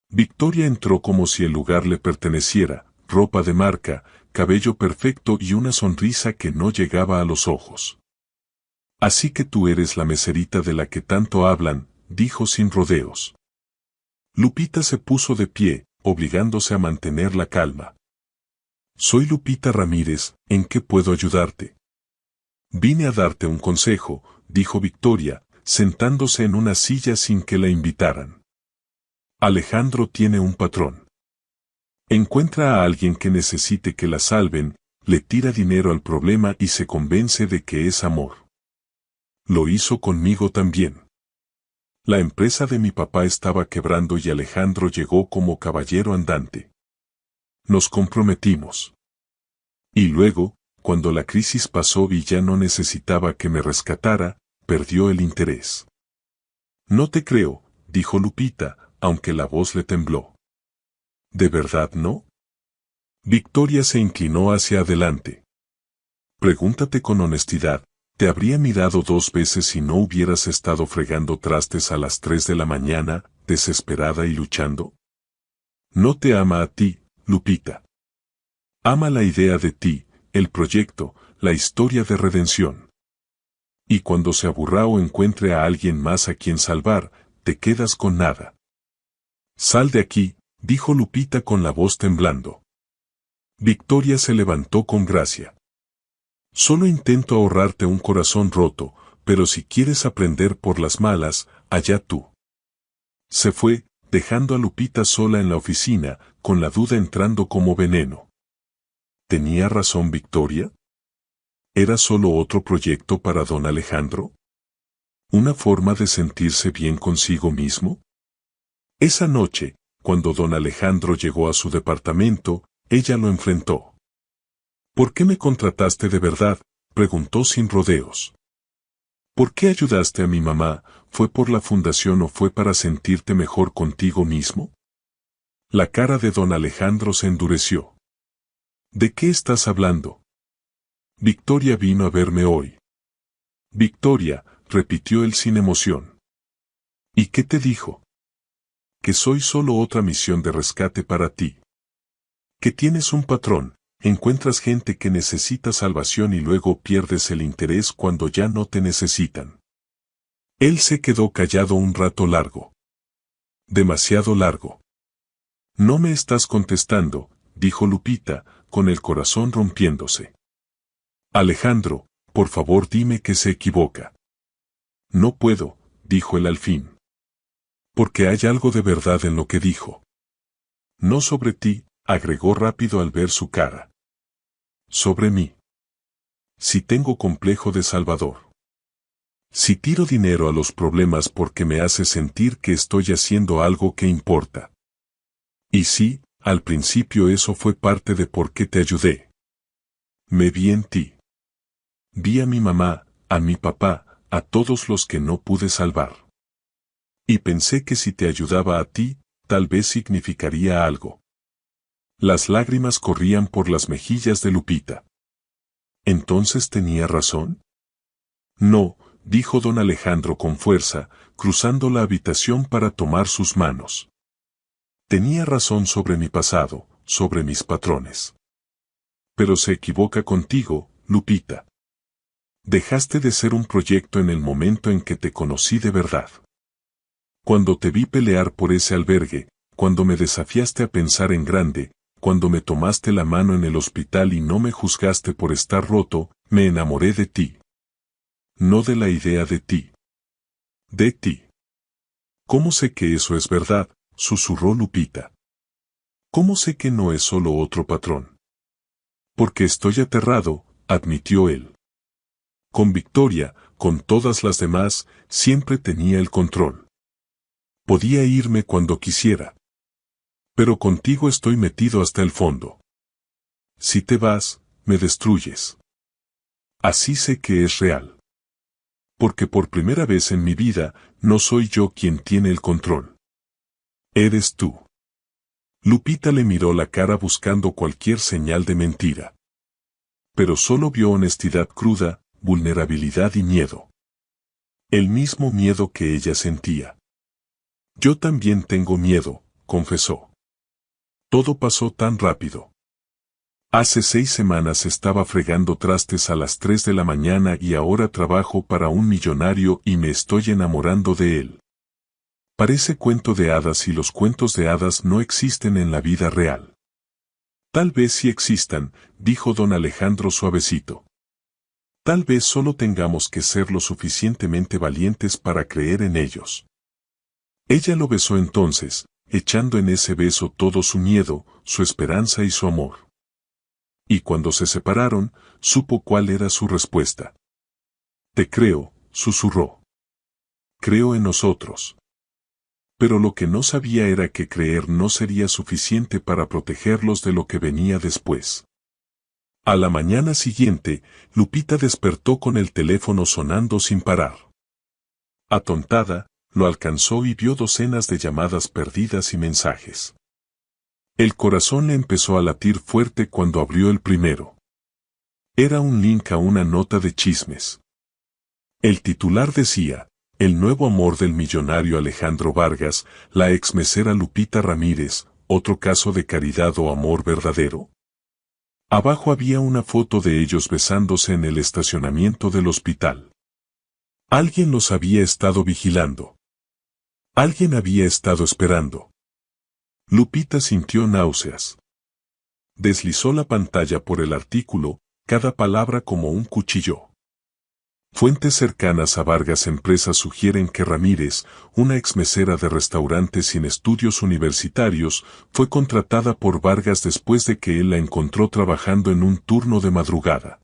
Victoria entró como si el lugar le perteneciera, ropa de marca, cabello perfecto y una sonrisa que no llegaba a los ojos. «Así que tú eres la meserita de la que tanto hablan», dijo sin rodeos. Lupita se puso de pie, obligándose a mantener la calma. «Soy Lupita Ramírez, ¿en qué puedo ayudarte?» «Vine a darte un consejo», dijo Victoria, sentándose en una silla sin que la invitaran. «Alejandro tiene un patrón. Encuentra a alguien que necesite que la salven, le tira dinero al problema y se convence de que es amor. Lo hizo conmigo también. La empresa de mi papá estaba quebrando y Alejandro llegó como caballero andante. Nos comprometimos. Y luego, cuando la crisis pasó y ya no necesitaba que me rescatara, perdió el interés». «No te creo», dijo Lupita, aunque la voz le tembló. «¿De verdad no?» Victoria se inclinó hacia adelante. «Pregúntate con honestidad, ¿te habría mirado 2 veces si no hubieras estado fregando trastes a las 3 de la mañana, desesperada y luchando? No te ama a ti, Lupita. Ama la idea de ti, el proyecto, la historia de redención. Y cuando se aburra o encuentre a alguien más a quien salvar, te quedas con nada». «Sal de aquí», dijo Lupita con la voz temblando. Victoria se levantó con gracia. «Solo intento ahorrarte un corazón roto, pero si quieres aprender por las malas, allá tú». Se fue, dejando a Lupita sola en la oficina, con la duda entrando como veneno. ¿Tenía razón Victoria? ¿Era solo otro proyecto para don Alejandro? ¿Una forma de sentirse bien consigo mismo? Esa noche, cuando don Alejandro llegó a su departamento, ella lo enfrentó. «¿Por qué me contrataste de verdad?», preguntó sin rodeos. «¿Por qué ayudaste a mi mamá? ¿Fue por la fundación o fue para sentirte mejor contigo mismo?» La cara de don Alejandro se endureció. «¿De qué estás hablando?» «Victoria vino a verme hoy». «Victoria», repitió él sin emoción. «¿Y qué te dijo?» «Que soy solo otra misión de rescate para ti. Que tienes un patrón, encuentras gente que necesita salvación y luego pierdes el interés cuando ya no te necesitan». Él se quedó callado un rato largo. Demasiado largo. «No me estás contestando», dijo Lupita, con el corazón rompiéndose. «Alejandro, por favor dime que se equivoca. No puedo, dijo él al fin. Porque hay algo de verdad en lo que dijo. No sobre ti, agregó rápido al ver su cara. Sobre mí. Si tengo complejo de Salvador. Si tiro dinero a los problemas porque me hace sentir que estoy haciendo algo que importa. Y sí, al principio eso fue parte de por qué te ayudé. Me vi en ti. Vi a mi mamá, a mi papá, a todos los que no pude salvar. Y pensé que si te ayudaba a ti, tal vez significaría algo. Las lágrimas corrían por las mejillas de Lupita. ¿Entonces tenía razón? No, dijo don Alejandro con fuerza, cruzando la habitación para tomar sus manos. Tenía razón sobre mi pasado, sobre mis patrones. Pero se equivoca contigo, Lupita. Dejaste de ser un proyecto en el momento en que te conocí de verdad. Cuando te vi pelear por ese albergue, cuando me desafiaste a pensar en grande, cuando me tomaste la mano en el hospital y no me juzgaste por estar roto, me enamoré de ti. No de la idea de ti. De ti. ¿Cómo sé que eso es verdad?, susurró Lupita. ¿Cómo sé que no es solo otro patrón? Porque estoy aterrado, admitió él. Con Victoria, con todas las demás, siempre tenía el control. Podía irme cuando quisiera. Pero contigo estoy metido hasta el fondo. Si te vas, me destruyes. Así sé que es real. Porque por primera vez en mi vida, no soy yo quien tiene el control. Eres tú. Lupita le miró la cara buscando cualquier señal de mentira. Pero solo vio honestidad cruda, vulnerabilidad y miedo. El mismo miedo que ella sentía. Yo también tengo miedo, confesó. Todo pasó tan rápido. Hace 6 semanas estaba fregando trastes a las 3 de la mañana y ahora trabajo para un millonario y me estoy enamorando de él. Parece cuento de hadas y los cuentos de hadas no existen en la vida real. Tal vez sí existan, dijo don Alejandro suavecito. Tal vez solo tengamos que ser lo suficientemente valientes para creer en ellos. Ella lo besó entonces, echando en ese beso todo su miedo, su esperanza y su amor. Y cuando se separaron, supo cuál era su respuesta. Te creo, susurró. Creo en nosotros. Pero lo que no sabía era que creer no sería suficiente para protegerlos de lo que venía después. A la mañana siguiente, Lupita despertó con el teléfono sonando sin parar. Atontada, lo alcanzó y vio docenas de llamadas perdidas y mensajes. El corazón le empezó a latir fuerte cuando abrió el primero. Era un link a una nota de chismes. El titular decía, el nuevo amor del millonario Alejandro Vargas, la exmesera Lupita Ramírez, otro caso de caridad o amor verdadero. Abajo había una foto de ellos besándose en el estacionamiento del hospital. Alguien los había estado vigilando. Alguien había estado esperando. Lupita sintió náuseas. Deslizó la pantalla por el artículo, cada palabra como un cuchillo. Fuentes cercanas a Vargas Empresas sugieren que Ramírez, una exmesera de restaurante sin estudios universitarios, fue contratada por Vargas después de que él la encontró trabajando en un turno de madrugada.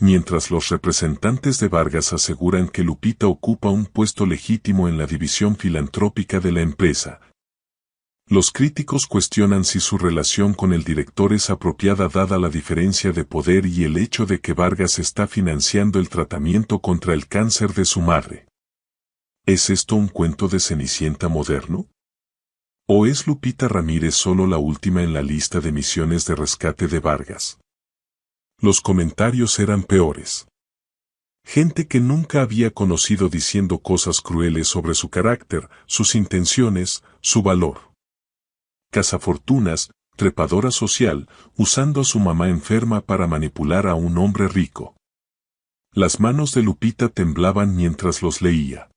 Mientras los representantes de Vargas aseguran que Lupita ocupa un puesto legítimo en la división filantrópica de la empresa, los críticos cuestionan si su relación con el director es apropiada dada la diferencia de poder y el hecho de que Vargas está financiando el tratamiento contra el cáncer de su madre. ¿Es esto un cuento de Cenicienta moderno? ¿O es Lupita Ramírez solo la última en la lista de misiones de rescate de Vargas? Los comentarios eran peores. Gente que nunca había conocido diciendo cosas crueles sobre su carácter, sus intenciones, su valor. Cazafortunas, trepadora social, usando a su mamá enferma para manipular a un hombre rico. Las manos de Lupita temblaban mientras los leía.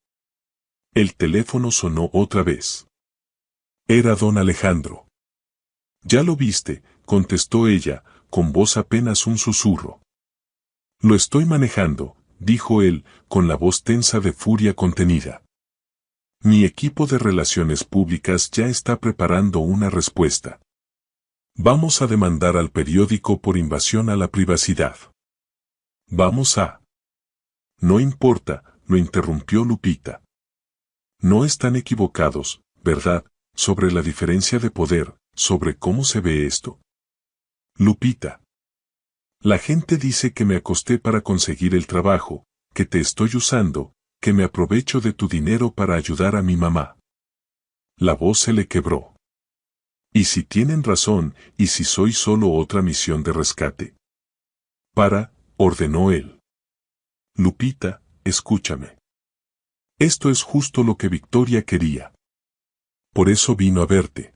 El teléfono sonó otra vez. Era don Alejandro. Ya lo viste, contestó ella, con voz apenas un susurro. Lo estoy manejando, dijo él, con la voz tensa de furia contenida. Mi equipo de relaciones públicas ya está preparando una respuesta. Vamos a demandar al periódico por invasión a la privacidad. Vamos a... No importa, lo interrumpió Lupita. No están equivocados, ¿verdad?, sobre la diferencia de poder, sobre cómo se ve esto. Lupita. La gente dice que me acosté para conseguir el trabajo, que te estoy usando, que me aprovecho de tu dinero para ayudar a mi mamá. La voz se le quebró. ¿Y si tienen razón, y si soy solo otra misión de rescate? Ordenó él. Lupita, escúchame. Esto es justo lo que Victoria quería. Por eso vino a verte.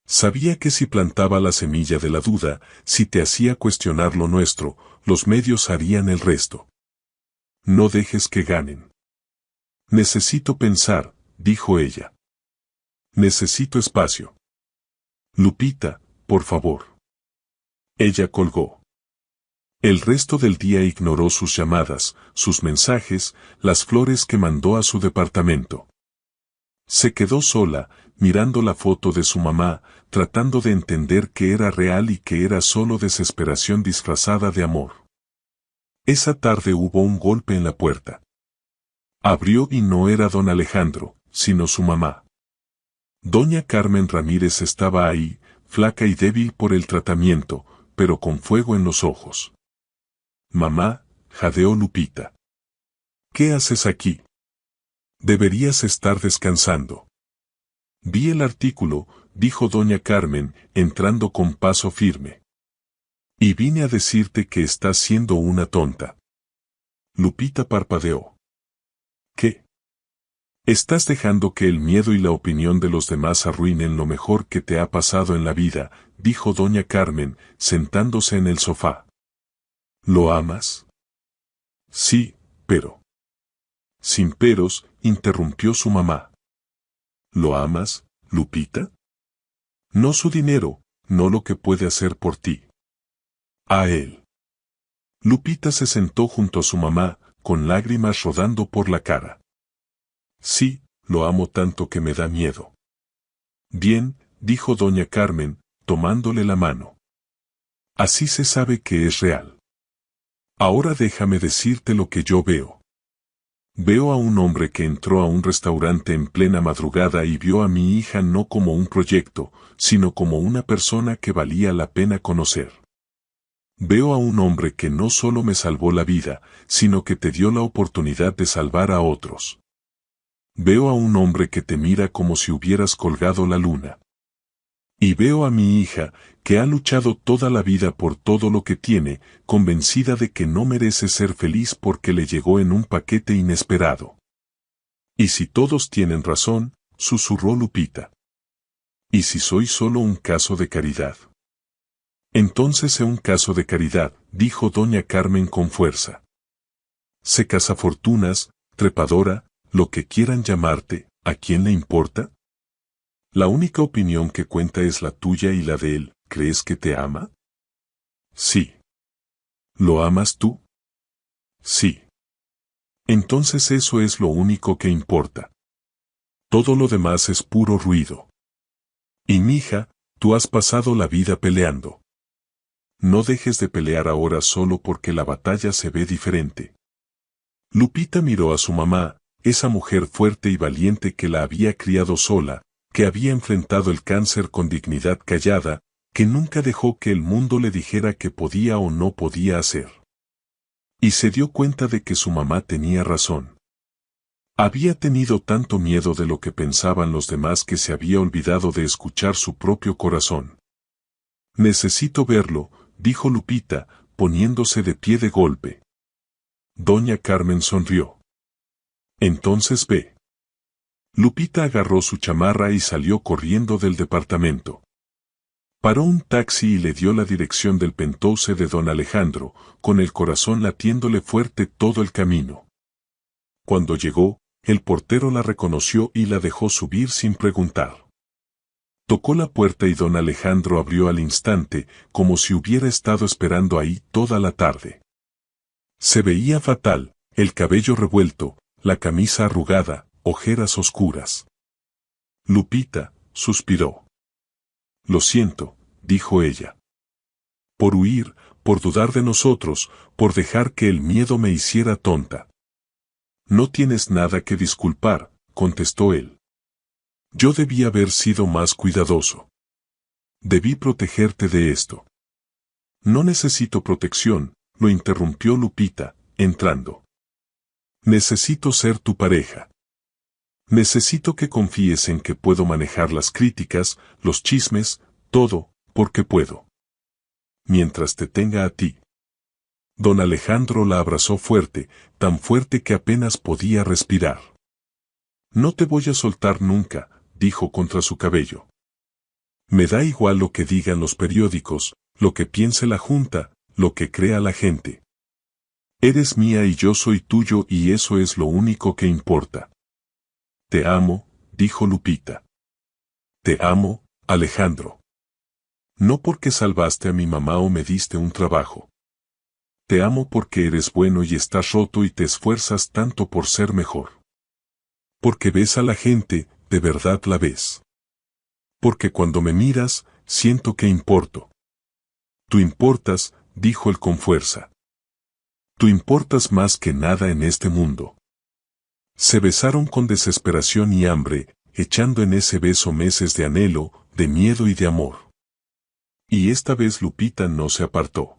Sabía que si plantaba la semilla de la duda, si te hacía cuestionar lo nuestro, los medios harían el resto. No dejes que ganen. Necesito pensar, dijo ella. Necesito espacio. Lupita, por favor. Ella colgó. El resto del día ignoró sus llamadas, sus mensajes, las flores que mandó a su departamento. Se quedó sola, mirando la foto de su mamá, tratando de entender que era real y que era solo desesperación disfrazada de amor. Esa tarde hubo un golpe en la puerta. Abrió y no era don Alejandro, sino su mamá. Doña Carmen Ramírez estaba ahí, flaca y débil por el tratamiento, pero con fuego en los ojos. Mamá, jadeó Lupita. ¿Qué haces aquí? Deberías estar descansando. Vi el artículo, dijo doña Carmen, entrando con paso firme. Y vine a decirte que estás siendo una tonta. Lupita parpadeó. ¿Qué? Estás dejando que el miedo y la opinión de los demás arruinen lo mejor que te ha pasado en la vida, dijo doña Carmen, sentándose en el sofá. ¿Lo amas? Sí, pero... Sin peros, interrumpió su mamá. ¿Lo amas, Lupita? No su dinero, no lo que puede hacer por ti. A él. Lupita se sentó junto a su mamá, con lágrimas rodando por la cara. Sí, lo amo tanto que me da miedo. Bien, dijo doña Carmen, tomándole la mano. Así se sabe que es real. Ahora déjame decirte lo que yo veo. Veo a un hombre que entró a un restaurante en plena madrugada y vio a mi hija no como un proyecto, sino como una persona que valía la pena conocer. Veo a un hombre que no solo me salvó la vida, sino que te dio la oportunidad de salvar a otros. Veo a un hombre que te mira como si hubieras colgado la luna. Y veo a mi hija, que ha luchado toda la vida por todo lo que tiene, convencida de que no merece ser feliz porque le llegó en un paquete inesperado. Y si todos tienen razón, susurró Lupita. ¿Y si soy solo un caso de caridad? Entonces sé un caso de caridad, dijo doña Carmen con fuerza. Sé cazafortunas, trepadora, lo que quieran llamarte, ¿a quién le importa? La única opinión que cuenta es la tuya y la de él. ¿Crees que te ama? Sí. ¿Lo amas tú? Sí. Entonces eso es lo único que importa. Todo lo demás es puro ruido. Y mija, tú has pasado la vida peleando. No dejes de pelear ahora solo porque la batalla se ve diferente. Lupita miró a su mamá, esa mujer fuerte y valiente que la había criado sola, que había enfrentado el cáncer con dignidad callada, que nunca dejó que el mundo le dijera que podía o no podía hacer. Y se dio cuenta de que su mamá tenía razón. Había tenido tanto miedo de lo que pensaban los demás que se había olvidado de escuchar su propio corazón. Necesito verlo, dijo Lupita, poniéndose de pie de golpe. Doña Carmen sonrió. Entonces ve. Lupita agarró su chamarra y salió corriendo del departamento. Paró un taxi y le dio la dirección del penthouse de don Alejandro, con el corazón latiéndole fuerte todo el camino. Cuando llegó, el portero la reconoció y la dejó subir sin preguntar. Tocó la puerta y don Alejandro abrió al instante, como si hubiera estado esperando ahí toda la tarde. Se veía fatal, el cabello revuelto, la camisa arrugada, ojeras oscuras. Lupita, suspiró. Lo siento, dijo ella. Por huir, por dudar de nosotros, por dejar que el miedo me hiciera tonta. No tienes nada que disculpar, contestó él. Yo debí haber sido más cuidadoso. Debí protegerte de esto. No necesito protección, lo interrumpió Lupita, entrando. Necesito ser tu pareja. Necesito que confíes en que puedo manejar las críticas, los chismes, todo, porque puedo. Mientras te tenga a ti. Don Alejandro la abrazó fuerte, tan fuerte que apenas podía respirar. No te voy a soltar nunca, dijo contra su cabello. Me da igual lo que digan los periódicos, lo que piense la Junta, lo que crea la gente. Eres mía y yo soy tuyo y eso es lo único que importa. Te amo, dijo Lupita. Te amo, Alejandro. No porque salvaste a mi mamá o me diste un trabajo. Te amo porque eres bueno y estás roto y te esfuerzas tanto por ser mejor. Porque ves a la gente, de verdad la ves. Porque cuando me miras, siento que importo. Tú importas, dijo él con fuerza. Tú importas más que nada en este mundo. Se besaron con desesperación y hambre, echando en ese beso meses de anhelo, de miedo y de amor. Y esta vez Lupita no se apartó.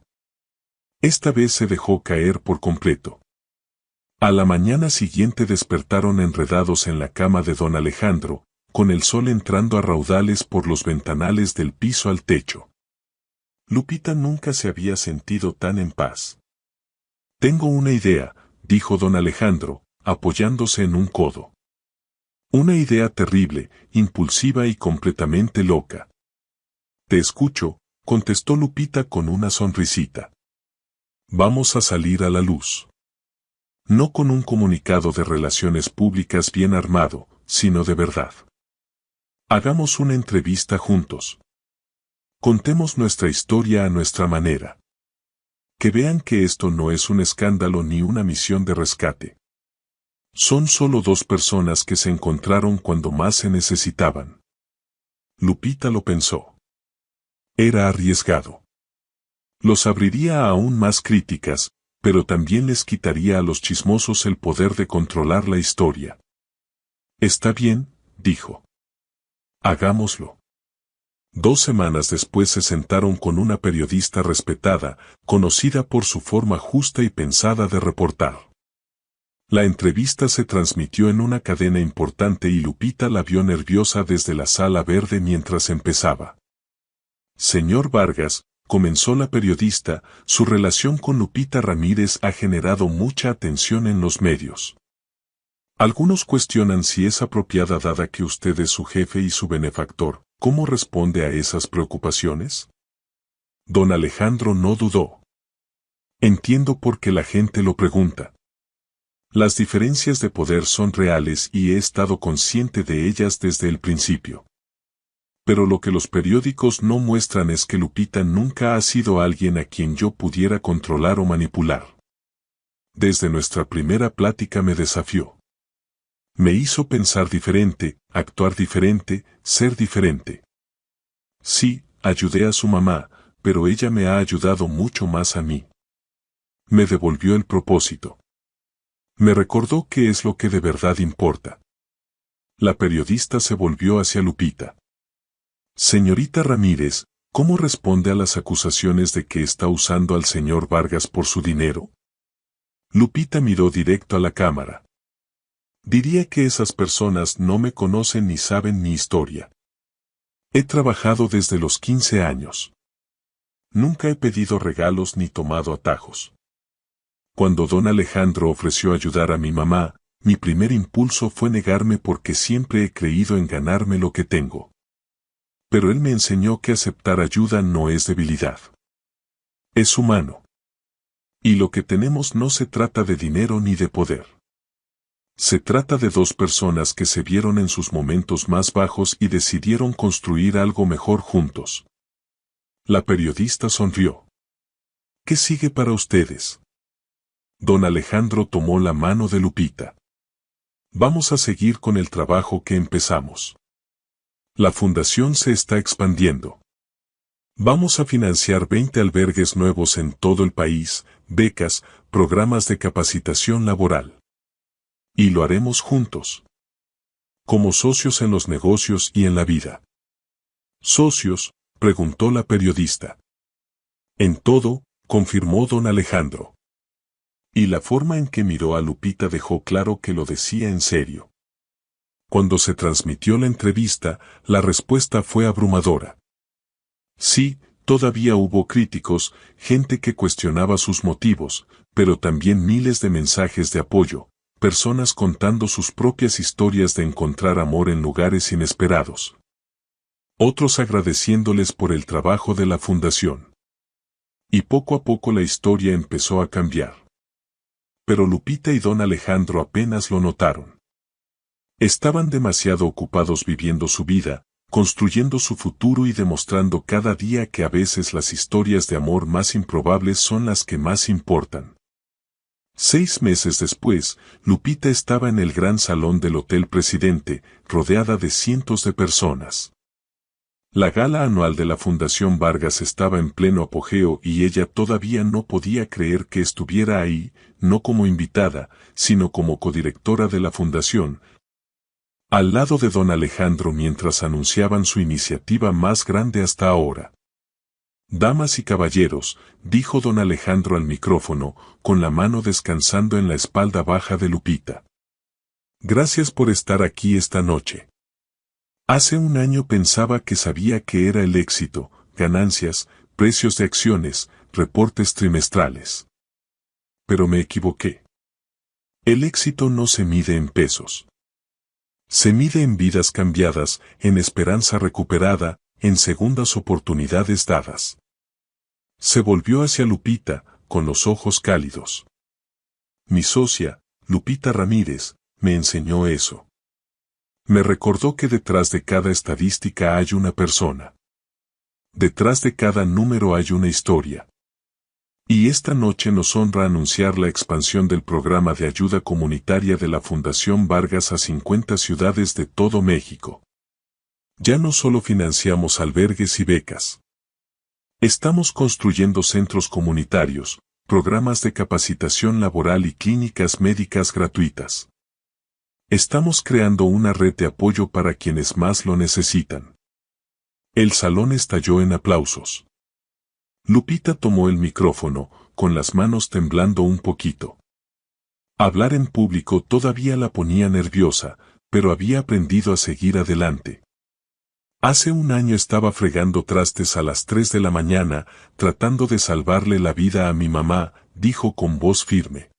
Esta vez se dejó caer por completo. A la mañana siguiente despertaron enredados en la cama de don Alejandro, con el sol entrando a raudales por los ventanales del piso al techo. Lupita nunca se había sentido tan en paz. Tengo una idea, dijo don Alejandro, apoyándose en un codo. Una idea terrible, impulsiva y completamente loca. Te escucho, contestó Lupita con una sonrisita. Vamos a salir a la luz. No con un comunicado de relaciones públicas bien armado, sino de verdad. Hagamos una entrevista juntos. Contemos nuestra historia a nuestra manera. Que vean que esto no es un escándalo ni una misión de rescate. Son solo dos personas que se encontraron cuando más se necesitaban. Lupita lo pensó. Era arriesgado. Los abriría a aún más críticas, pero también les quitaría a los chismosos el poder de controlar la historia. Está bien, dijo. Hagámoslo. 2 semanas después se sentaron con una periodista respetada, conocida por su forma justa y pensada de reportar. La entrevista se transmitió en una cadena importante y Lupita la vio nerviosa desde la sala verde mientras empezaba. Señor Vargas, comenzó la periodista, su relación con Lupita Ramírez ha generado mucha atención en los medios. Algunos cuestionan si es apropiada dada que usted es su jefe y su benefactor. ¿Cómo responde a esas preocupaciones? Don Alejandro no dudó. Entiendo por qué la gente lo pregunta. Las diferencias de poder son reales y he estado consciente de ellas desde el principio. Pero lo que los periódicos no muestran es que Lupita nunca ha sido alguien a quien yo pudiera controlar o manipular. Desde nuestra primera plática me desafió. Me hizo pensar diferente, actuar diferente, ser diferente. Sí, ayudé a su mamá, pero ella me ha ayudado mucho más a mí. Me devolvió el propósito. Me recordó qué es lo que de verdad importa. La periodista se volvió hacia Lupita. Señorita Ramírez, ¿cómo responde a las acusaciones de que está usando al señor Vargas por su dinero? Lupita miró directo a la cámara. Diría que esas personas no me conocen ni saben mi historia. He trabajado desde los 15 años. Nunca he pedido regalos ni tomado atajos. Cuando don Alejandro ofreció ayudar a mi mamá, mi primer impulso fue negarme porque siempre he creído en ganarme lo que tengo. Pero él me enseñó que aceptar ayuda no es debilidad. Es humano. Y lo que tenemos no se trata de dinero ni de poder. Se trata de dos personas que se vieron en sus momentos más bajos y decidieron construir algo mejor juntos. La periodista sonrió. ¿Qué sigue para ustedes? Don Alejandro tomó la mano de Lupita. Vamos a seguir con el trabajo que empezamos. La fundación se está expandiendo. Vamos a financiar 20 albergues nuevos en todo el país, becas, programas de capacitación laboral. Y lo haremos juntos. Como socios en los negocios y en la vida. ¿Socios?, preguntó la periodista. En todo, confirmó don Alejandro. Y la forma en que miró a Lupita dejó claro que lo decía en serio. Cuando se transmitió la entrevista, la respuesta fue abrumadora. Sí, todavía hubo críticos, gente que cuestionaba sus motivos, pero también miles de mensajes de apoyo, personas contando sus propias historias de encontrar amor en lugares inesperados. Otros agradeciéndoles por el trabajo de la fundación. Y poco a poco la historia empezó a cambiar. Pero Lupita y don Alejandro apenas lo notaron. Estaban demasiado ocupados viviendo su vida, construyendo su futuro y demostrando cada día que a veces las historias de amor más improbables son las que más importan. 6 meses después, Lupita estaba en el gran salón del Hotel Presidente, rodeada de cientos de personas. La gala anual de la Fundación Vargas estaba en pleno apogeo y ella todavía no podía creer que estuviera ahí, no como invitada, sino como codirectora de la fundación, al lado de don Alejandro mientras anunciaban su iniciativa más grande hasta ahora. Damas y caballeros, dijo don Alejandro al micrófono, con la mano descansando en la espalda baja de Lupita. Gracias por estar aquí esta noche. Hace un año pensaba que sabía qué era el éxito, ganancias, precios de acciones, reportes trimestrales. Pero me equivoqué. El éxito no se mide en pesos. Se mide en vidas cambiadas, en esperanza recuperada, en segundas oportunidades dadas. Se volvió hacia Lupita, con los ojos cálidos. Mi socia, Lupita Ramírez, me enseñó eso. Me recordó que detrás de cada estadística hay una persona. Detrás de cada número hay una historia. Y esta noche nos honra anunciar la expansión del programa de ayuda comunitaria de la Fundación Vargas a 50 ciudades de todo México. Ya no solo financiamos albergues y becas. Estamos construyendo centros comunitarios, programas de capacitación laboral y clínicas médicas gratuitas. Estamos creando una red de apoyo para quienes más lo necesitan. El salón estalló en aplausos. Lupita tomó el micrófono, con las manos temblando un poquito. Hablar en público todavía la ponía nerviosa, pero había aprendido a seguir adelante. Hace un año estaba fregando trastes a las 3 de la mañana, tratando de salvarle la vida a mi mamá, dijo con voz firme.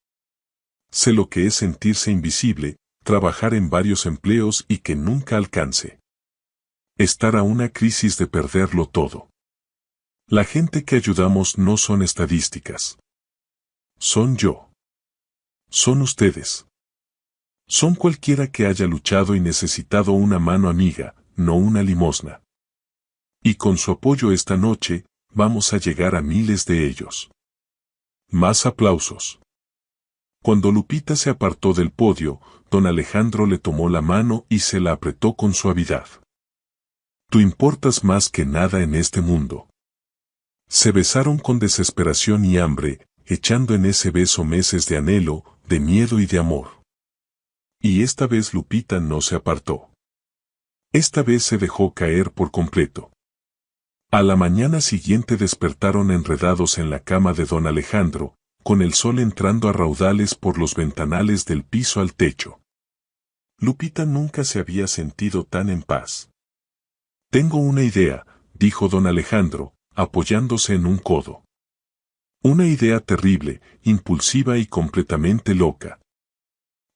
Sé lo que es sentirse invisible, trabajar en varios empleos y que nunca alcance. Estar a una crisis de perderlo todo. La gente que ayudamos no son estadísticas. Son yo. Son ustedes. Son cualquiera que haya luchado y necesitado una mano amiga, no una limosna. Y con su apoyo esta noche, vamos a llegar a miles de ellos. Más aplausos. Cuando Lupita se apartó del podio, don Alejandro le tomó la mano y se la apretó con suavidad. Tú importas más que nada en este mundo. Se besaron con desesperación y hambre, echando en ese beso meses de anhelo, de miedo y de amor. Y esta vez Lupita no se apartó. Esta vez se dejó caer por completo. A la mañana siguiente despertaron enredados en la cama de don Alejandro, con el sol entrando a raudales por los ventanales del piso al techo. Lupita nunca se había sentido tan en paz. Tengo una idea, dijo don Alejandro, apoyándose en un codo. Una idea terrible, impulsiva y completamente loca.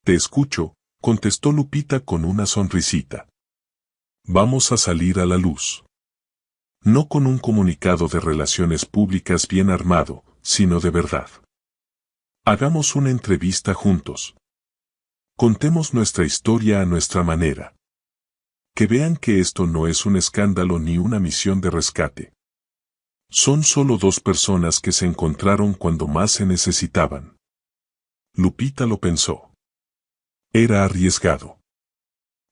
Te escucho, contestó Lupita con una sonrisita. Vamos a salir a la luz. No con un comunicado de relaciones públicas bien armado, sino de verdad. Hagamos una entrevista juntos. Contemos nuestra historia a nuestra manera. Que vean que esto no es un escándalo ni una misión de rescate. Son solo dos personas que se encontraron cuando más se necesitaban. Lupita lo pensó. Era arriesgado.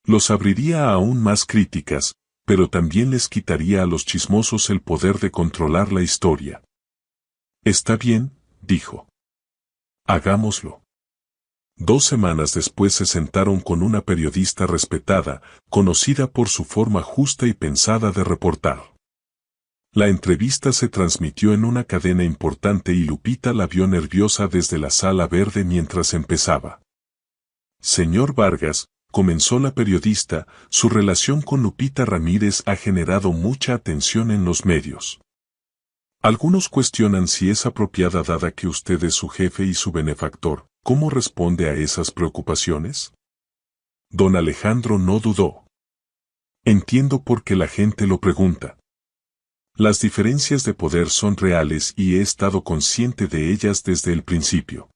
Los abriría a aún más críticas, pero también les quitaría a los chismosos el poder de controlar la historia. Está bien, dijo. Hagámoslo. 2 semanas después se sentaron con una periodista respetada, conocida por su forma justa y pensada de reportar. La entrevista se transmitió en una cadena importante y Lupita la vio nerviosa desde la sala verde mientras empezaba. Señor Vargas, comenzó la periodista, su relación con Lupita Ramírez ha generado mucha atención en los medios. Algunos cuestionan si es apropiada dada que usted es su jefe y su benefactor. ¿Cómo responde a esas preocupaciones? Don Alejandro no dudó. Entiendo por qué la gente lo pregunta. Las diferencias de poder son reales y he estado consciente de ellas desde el principio.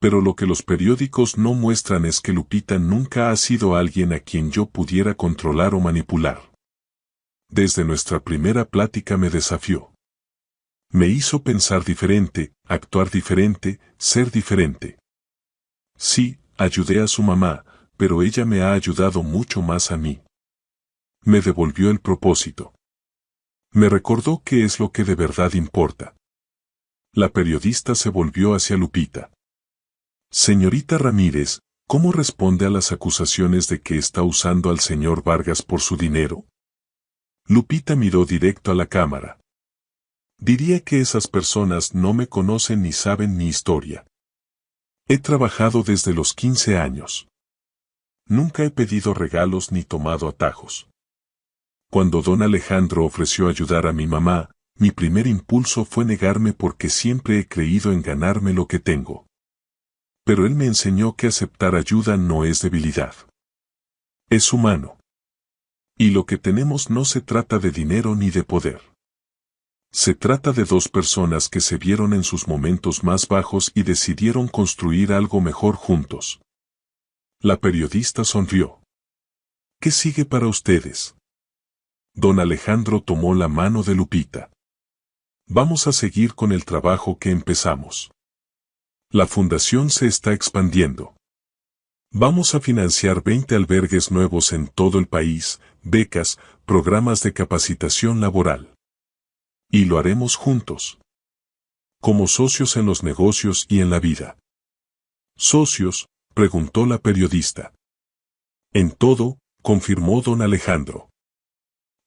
Pero lo que los periódicos no muestran es que Lupita nunca ha sido alguien a quien yo pudiera controlar o manipular. Desde nuestra primera plática me desafió. Me hizo pensar diferente, actuar diferente, ser diferente. Sí, ayudé a su mamá, pero ella me ha ayudado mucho más a mí. Me devolvió el propósito. Me recordó qué es lo que de verdad importa. La periodista se volvió hacia Lupita. Señorita Ramírez, ¿cómo responde a las acusaciones de que está usando al señor Vargas por su dinero? Lupita miró directo a la cámara. Diría que esas personas no me conocen ni saben mi historia. He trabajado desde los 15 años. Nunca he pedido regalos ni tomado atajos. Cuando don Alejandro ofreció ayudar a mi mamá, mi primer impulso fue negarme porque siempre he creído en ganarme lo que tengo. Pero él me enseñó que aceptar ayuda no es debilidad. Es humano. Y lo que tenemos no se trata de dinero ni de poder. Se trata de 2 personas que se vieron en sus momentos más bajos y decidieron construir algo mejor juntos. La periodista sonrió. ¿Qué sigue para ustedes? Don Alejandro tomó la mano de Lupita. Vamos a seguir con el trabajo que empezamos. La fundación se está expandiendo. Vamos a financiar 20 albergues nuevos en todo el país, becas, programas de capacitación laboral. Y lo haremos juntos. Como socios en los negocios y en la vida. ¿Socios?, preguntó la periodista. En todo, confirmó don Alejandro.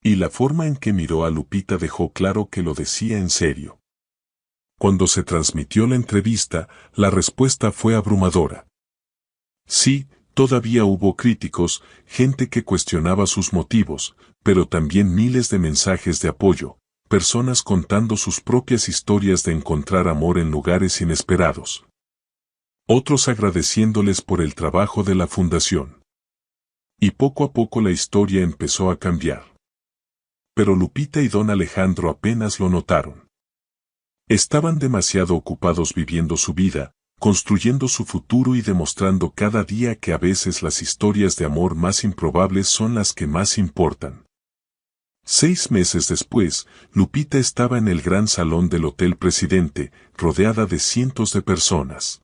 Y la forma en que miró a Lupita dejó claro que lo decía en serio. Cuando se transmitió la entrevista, la respuesta fue abrumadora. Sí, todavía hubo críticos, gente que cuestionaba sus motivos, pero también miles de mensajes de apoyo, personas contando sus propias historias de encontrar amor en lugares inesperados. Otros agradeciéndoles por el trabajo de la fundación. Y poco a poco la historia empezó a cambiar. Pero Lupita y don Alejandro apenas lo notaron. Estaban demasiado ocupados viviendo su vida, construyendo su futuro y demostrando cada día que a veces las historias de amor más improbables son las que más importan. 6 meses después, Lupita estaba en el gran salón del Hotel Presidente, rodeada de cientos de personas.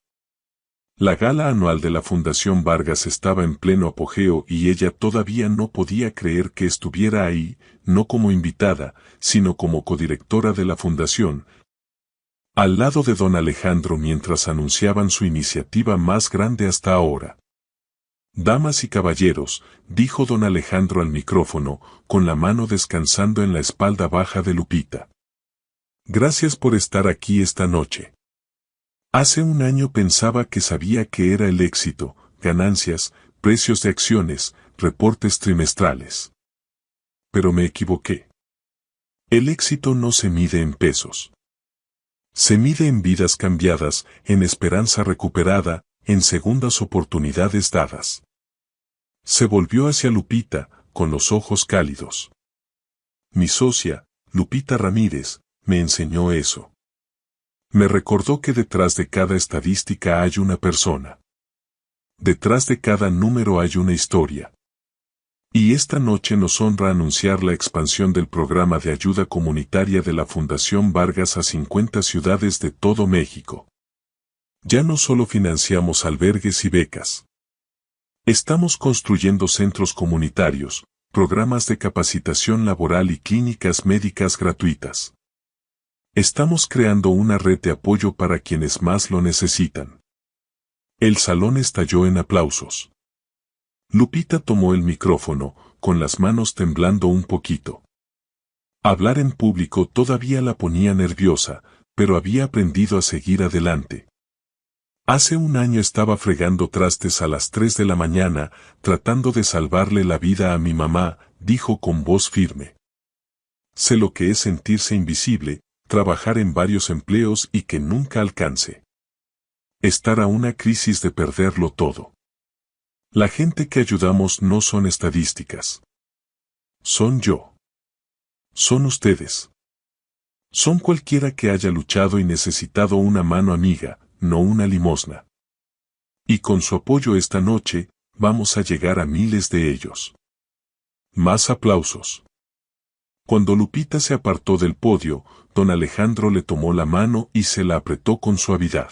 La gala anual de la Fundación Vargas estaba en pleno apogeo y ella todavía no podía creer que estuviera ahí, no como invitada, sino como codirectora de la fundación, al lado de don Alejandro mientras anunciaban su iniciativa más grande hasta ahora. Damas y caballeros, dijo don Alejandro al micrófono, con la mano descansando en la espalda baja de Lupita. Gracias por estar aquí esta noche. Hace un año pensaba que sabía qué era el éxito, ganancias, precios de acciones, reportes trimestrales. Pero me equivoqué. El éxito no se mide en pesos. Se mide en vidas cambiadas, en esperanza recuperada, en segundas oportunidades dadas. Se volvió hacia Lupita, con los ojos cálidos. Mi socia, Lupita Ramírez, me enseñó eso. Me recordó que detrás de cada estadística hay una persona. Detrás de cada número hay una historia. Y esta noche nos honra anunciar la expansión del programa de ayuda comunitaria de la Fundación Vargas a 50 ciudades de todo México. Ya no solo financiamos albergues y becas. Estamos construyendo centros comunitarios, programas de capacitación laboral y clínicas médicas gratuitas. Estamos creando una red de apoyo para quienes más lo necesitan. El salón estalló en aplausos. Lupita tomó el micrófono, con las manos temblando un poquito. Hablar en público todavía la ponía nerviosa, pero había aprendido a seguir adelante. Hace un año estaba fregando trastes a las 3 de la mañana, tratando de salvarle la vida a mi mamá, dijo con voz firme. Sé lo que es sentirse invisible, trabajar en varios empleos y que nunca alcance. Estar a una crisis de perderlo todo. La gente que ayudamos no son estadísticas. Son yo. Son ustedes. Son cualquiera que haya luchado y necesitado una mano amiga, no una limosna. Y con su apoyo esta noche, vamos a llegar a miles de ellos. Más aplausos. Cuando Lupita se apartó del podio, don Alejandro le tomó la mano y se la apretó con suavidad.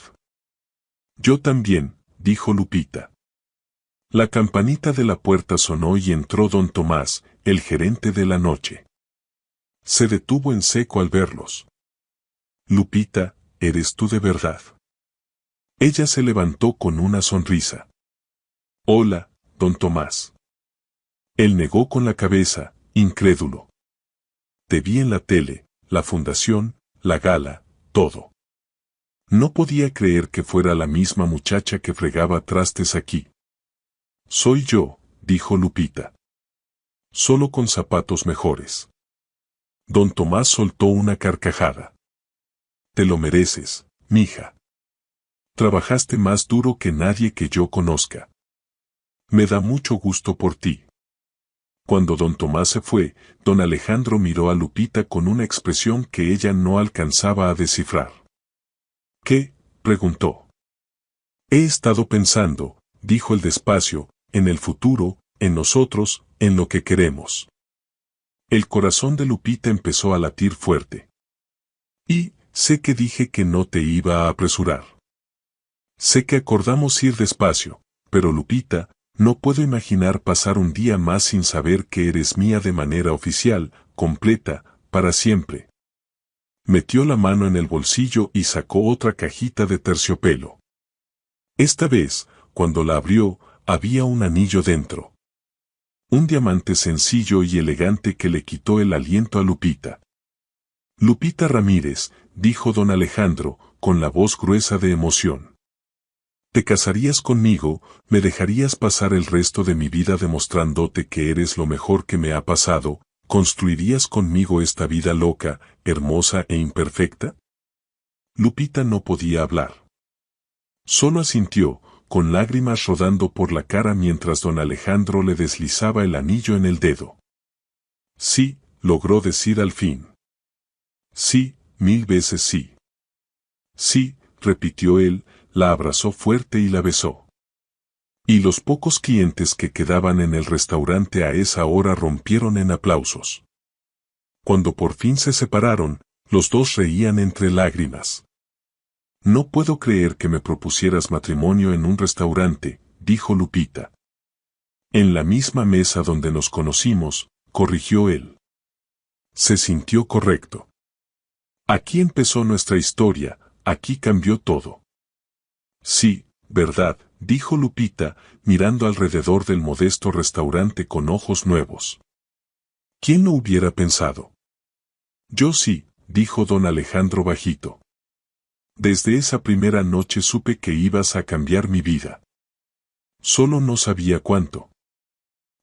Yo también, dijo Lupita. La campanita de la puerta sonó y entró don Tomás, el gerente de la noche. Se detuvo en seco al verlos. Lupita, ¿eres tú de verdad? Ella se levantó con una sonrisa. Hola, don Tomás. Él negó con la cabeza, incrédulo. Te vi en la tele, la fundación, la gala, todo. No podía creer que fuera la misma muchacha que fregaba trastes aquí. Soy yo, dijo Lupita. Solo con zapatos mejores. Don Tomás soltó una carcajada. Te lo mereces, mija. Trabajaste más duro que nadie que yo conozca. Me da mucho gusto por ti. Cuando don Tomás se fue, don Alejandro miró a Lupita con una expresión que ella no alcanzaba a descifrar. ¿Qué? Preguntó. He estado pensando, dijo él despacio, en el futuro, en nosotros, en lo que queremos. El corazón de Lupita empezó a latir fuerte. Y, sé que dije que no te iba a apresurar. Sé que acordamos ir despacio, pero Lupita, no puedo imaginar pasar un día más sin saber que eres mía de manera oficial, completa, para siempre. Metió la mano en el bolsillo y sacó otra cajita de terciopelo. Esta vez, cuando la abrió, había un anillo dentro. Un diamante sencillo y elegante que le quitó el aliento a Lupita. Lupita Ramírez, dijo don Alejandro, con la voz gruesa de emoción. Te casarías conmigo, me dejarías pasar el resto de mi vida demostrándote que eres lo mejor que me ha pasado, ¿construirías conmigo esta vida loca, hermosa e imperfecta? Lupita no podía hablar. Solo asintió, con lágrimas rodando por la cara mientras don Alejandro le deslizaba el anillo en el dedo. Sí, logró decir al fin. Sí, 1000 veces sí. Sí, repitió él, la abrazó fuerte y la besó. Y los pocos clientes que quedaban en el restaurante a esa hora rompieron en aplausos. Cuando por fin se separaron, los dos reían entre lágrimas. No puedo creer que me propusieras matrimonio en un restaurante, dijo Lupita. En la misma mesa donde nos conocimos, corrigió él. Se sintió correcto. Aquí empezó nuestra historia, aquí cambió todo. Sí, verdad, dijo Lupita, mirando alrededor del modesto restaurante con ojos nuevos. ¿Quién lo hubiera pensado? Yo sí, dijo don Alejandro bajito. Desde esa primera noche supe que ibas a cambiar mi vida. Solo no sabía cuánto.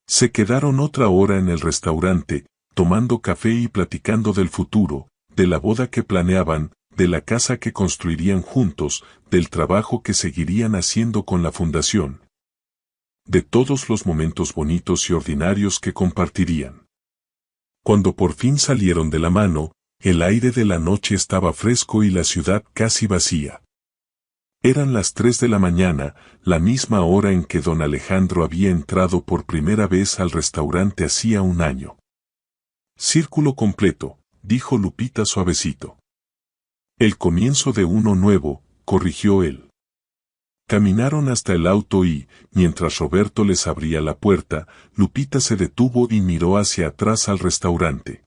Se quedaron otra hora en el restaurante, tomando café y platicando del futuro, de la boda que planeaban, de la casa que construirían juntos, del trabajo que seguirían haciendo con la fundación. De todos los momentos bonitos y ordinarios que compartirían. Cuando por fin salieron de la mano, el aire de la noche estaba fresco y la ciudad casi vacía. Eran las 3 de la mañana, la misma hora en que don Alejandro había entrado por primera vez al restaurante hacía un año. Círculo completo, dijo Lupita suavecito. El comienzo de uno nuevo, corrigió él. Caminaron hasta el auto y, mientras Roberto les abría la puerta, Lupita se detuvo y miró hacia atrás al restaurante.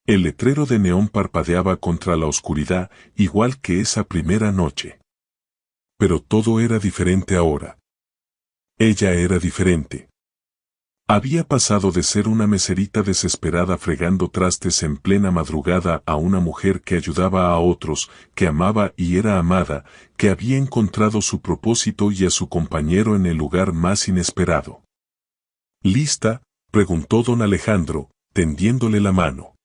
El letrero de neón parpadeaba contra la oscuridad, igual que esa primera noche. Pero todo era diferente ahora. Ella era diferente. Había pasado de ser una meserita desesperada fregando trastes en plena madrugada a una mujer que ayudaba a otros, que amaba y era amada, que había encontrado su propósito y a su compañero en el lugar más inesperado. ¿Lista?, preguntó don Alejandro, tendiéndole la mano.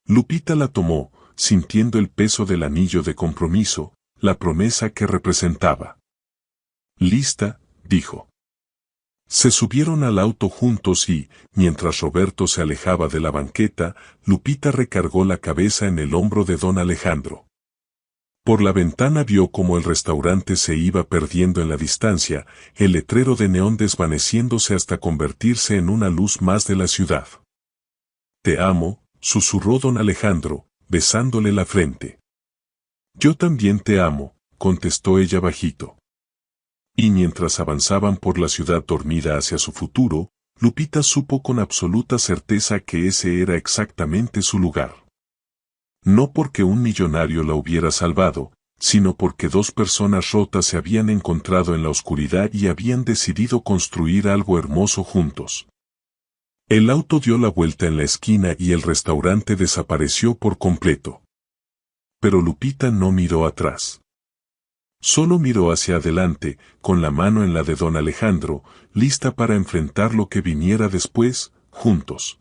Lupita la tomó, sintiendo el peso del anillo de compromiso, la promesa que representaba. «Lista», dijo. Se subieron al auto juntos y, mientras Roberto se alejaba de la banqueta, Lupita recargó la cabeza en el hombro de don Alejandro. Por la ventana vio cómo el restaurante se iba perdiendo en la distancia, el letrero de neón desvaneciéndose hasta convertirse en una luz más de la ciudad. «Te amo», susurró don Alejandro, besándole la frente. «Yo también te amo», contestó ella bajito. Y mientras avanzaban por la ciudad dormida hacia su futuro, Lupita supo con absoluta certeza que ese era exactamente su lugar. No porque un millonario la hubiera salvado, sino porque dos personas rotas se habían encontrado en la oscuridad y habían decidido construir algo hermoso juntos. El auto dio la vuelta en la esquina y el restaurante desapareció por completo. Pero Lupita no miró atrás. Solo miró hacia adelante, con la mano en la de don Alejandro, lista para enfrentar lo que viniera después, juntos.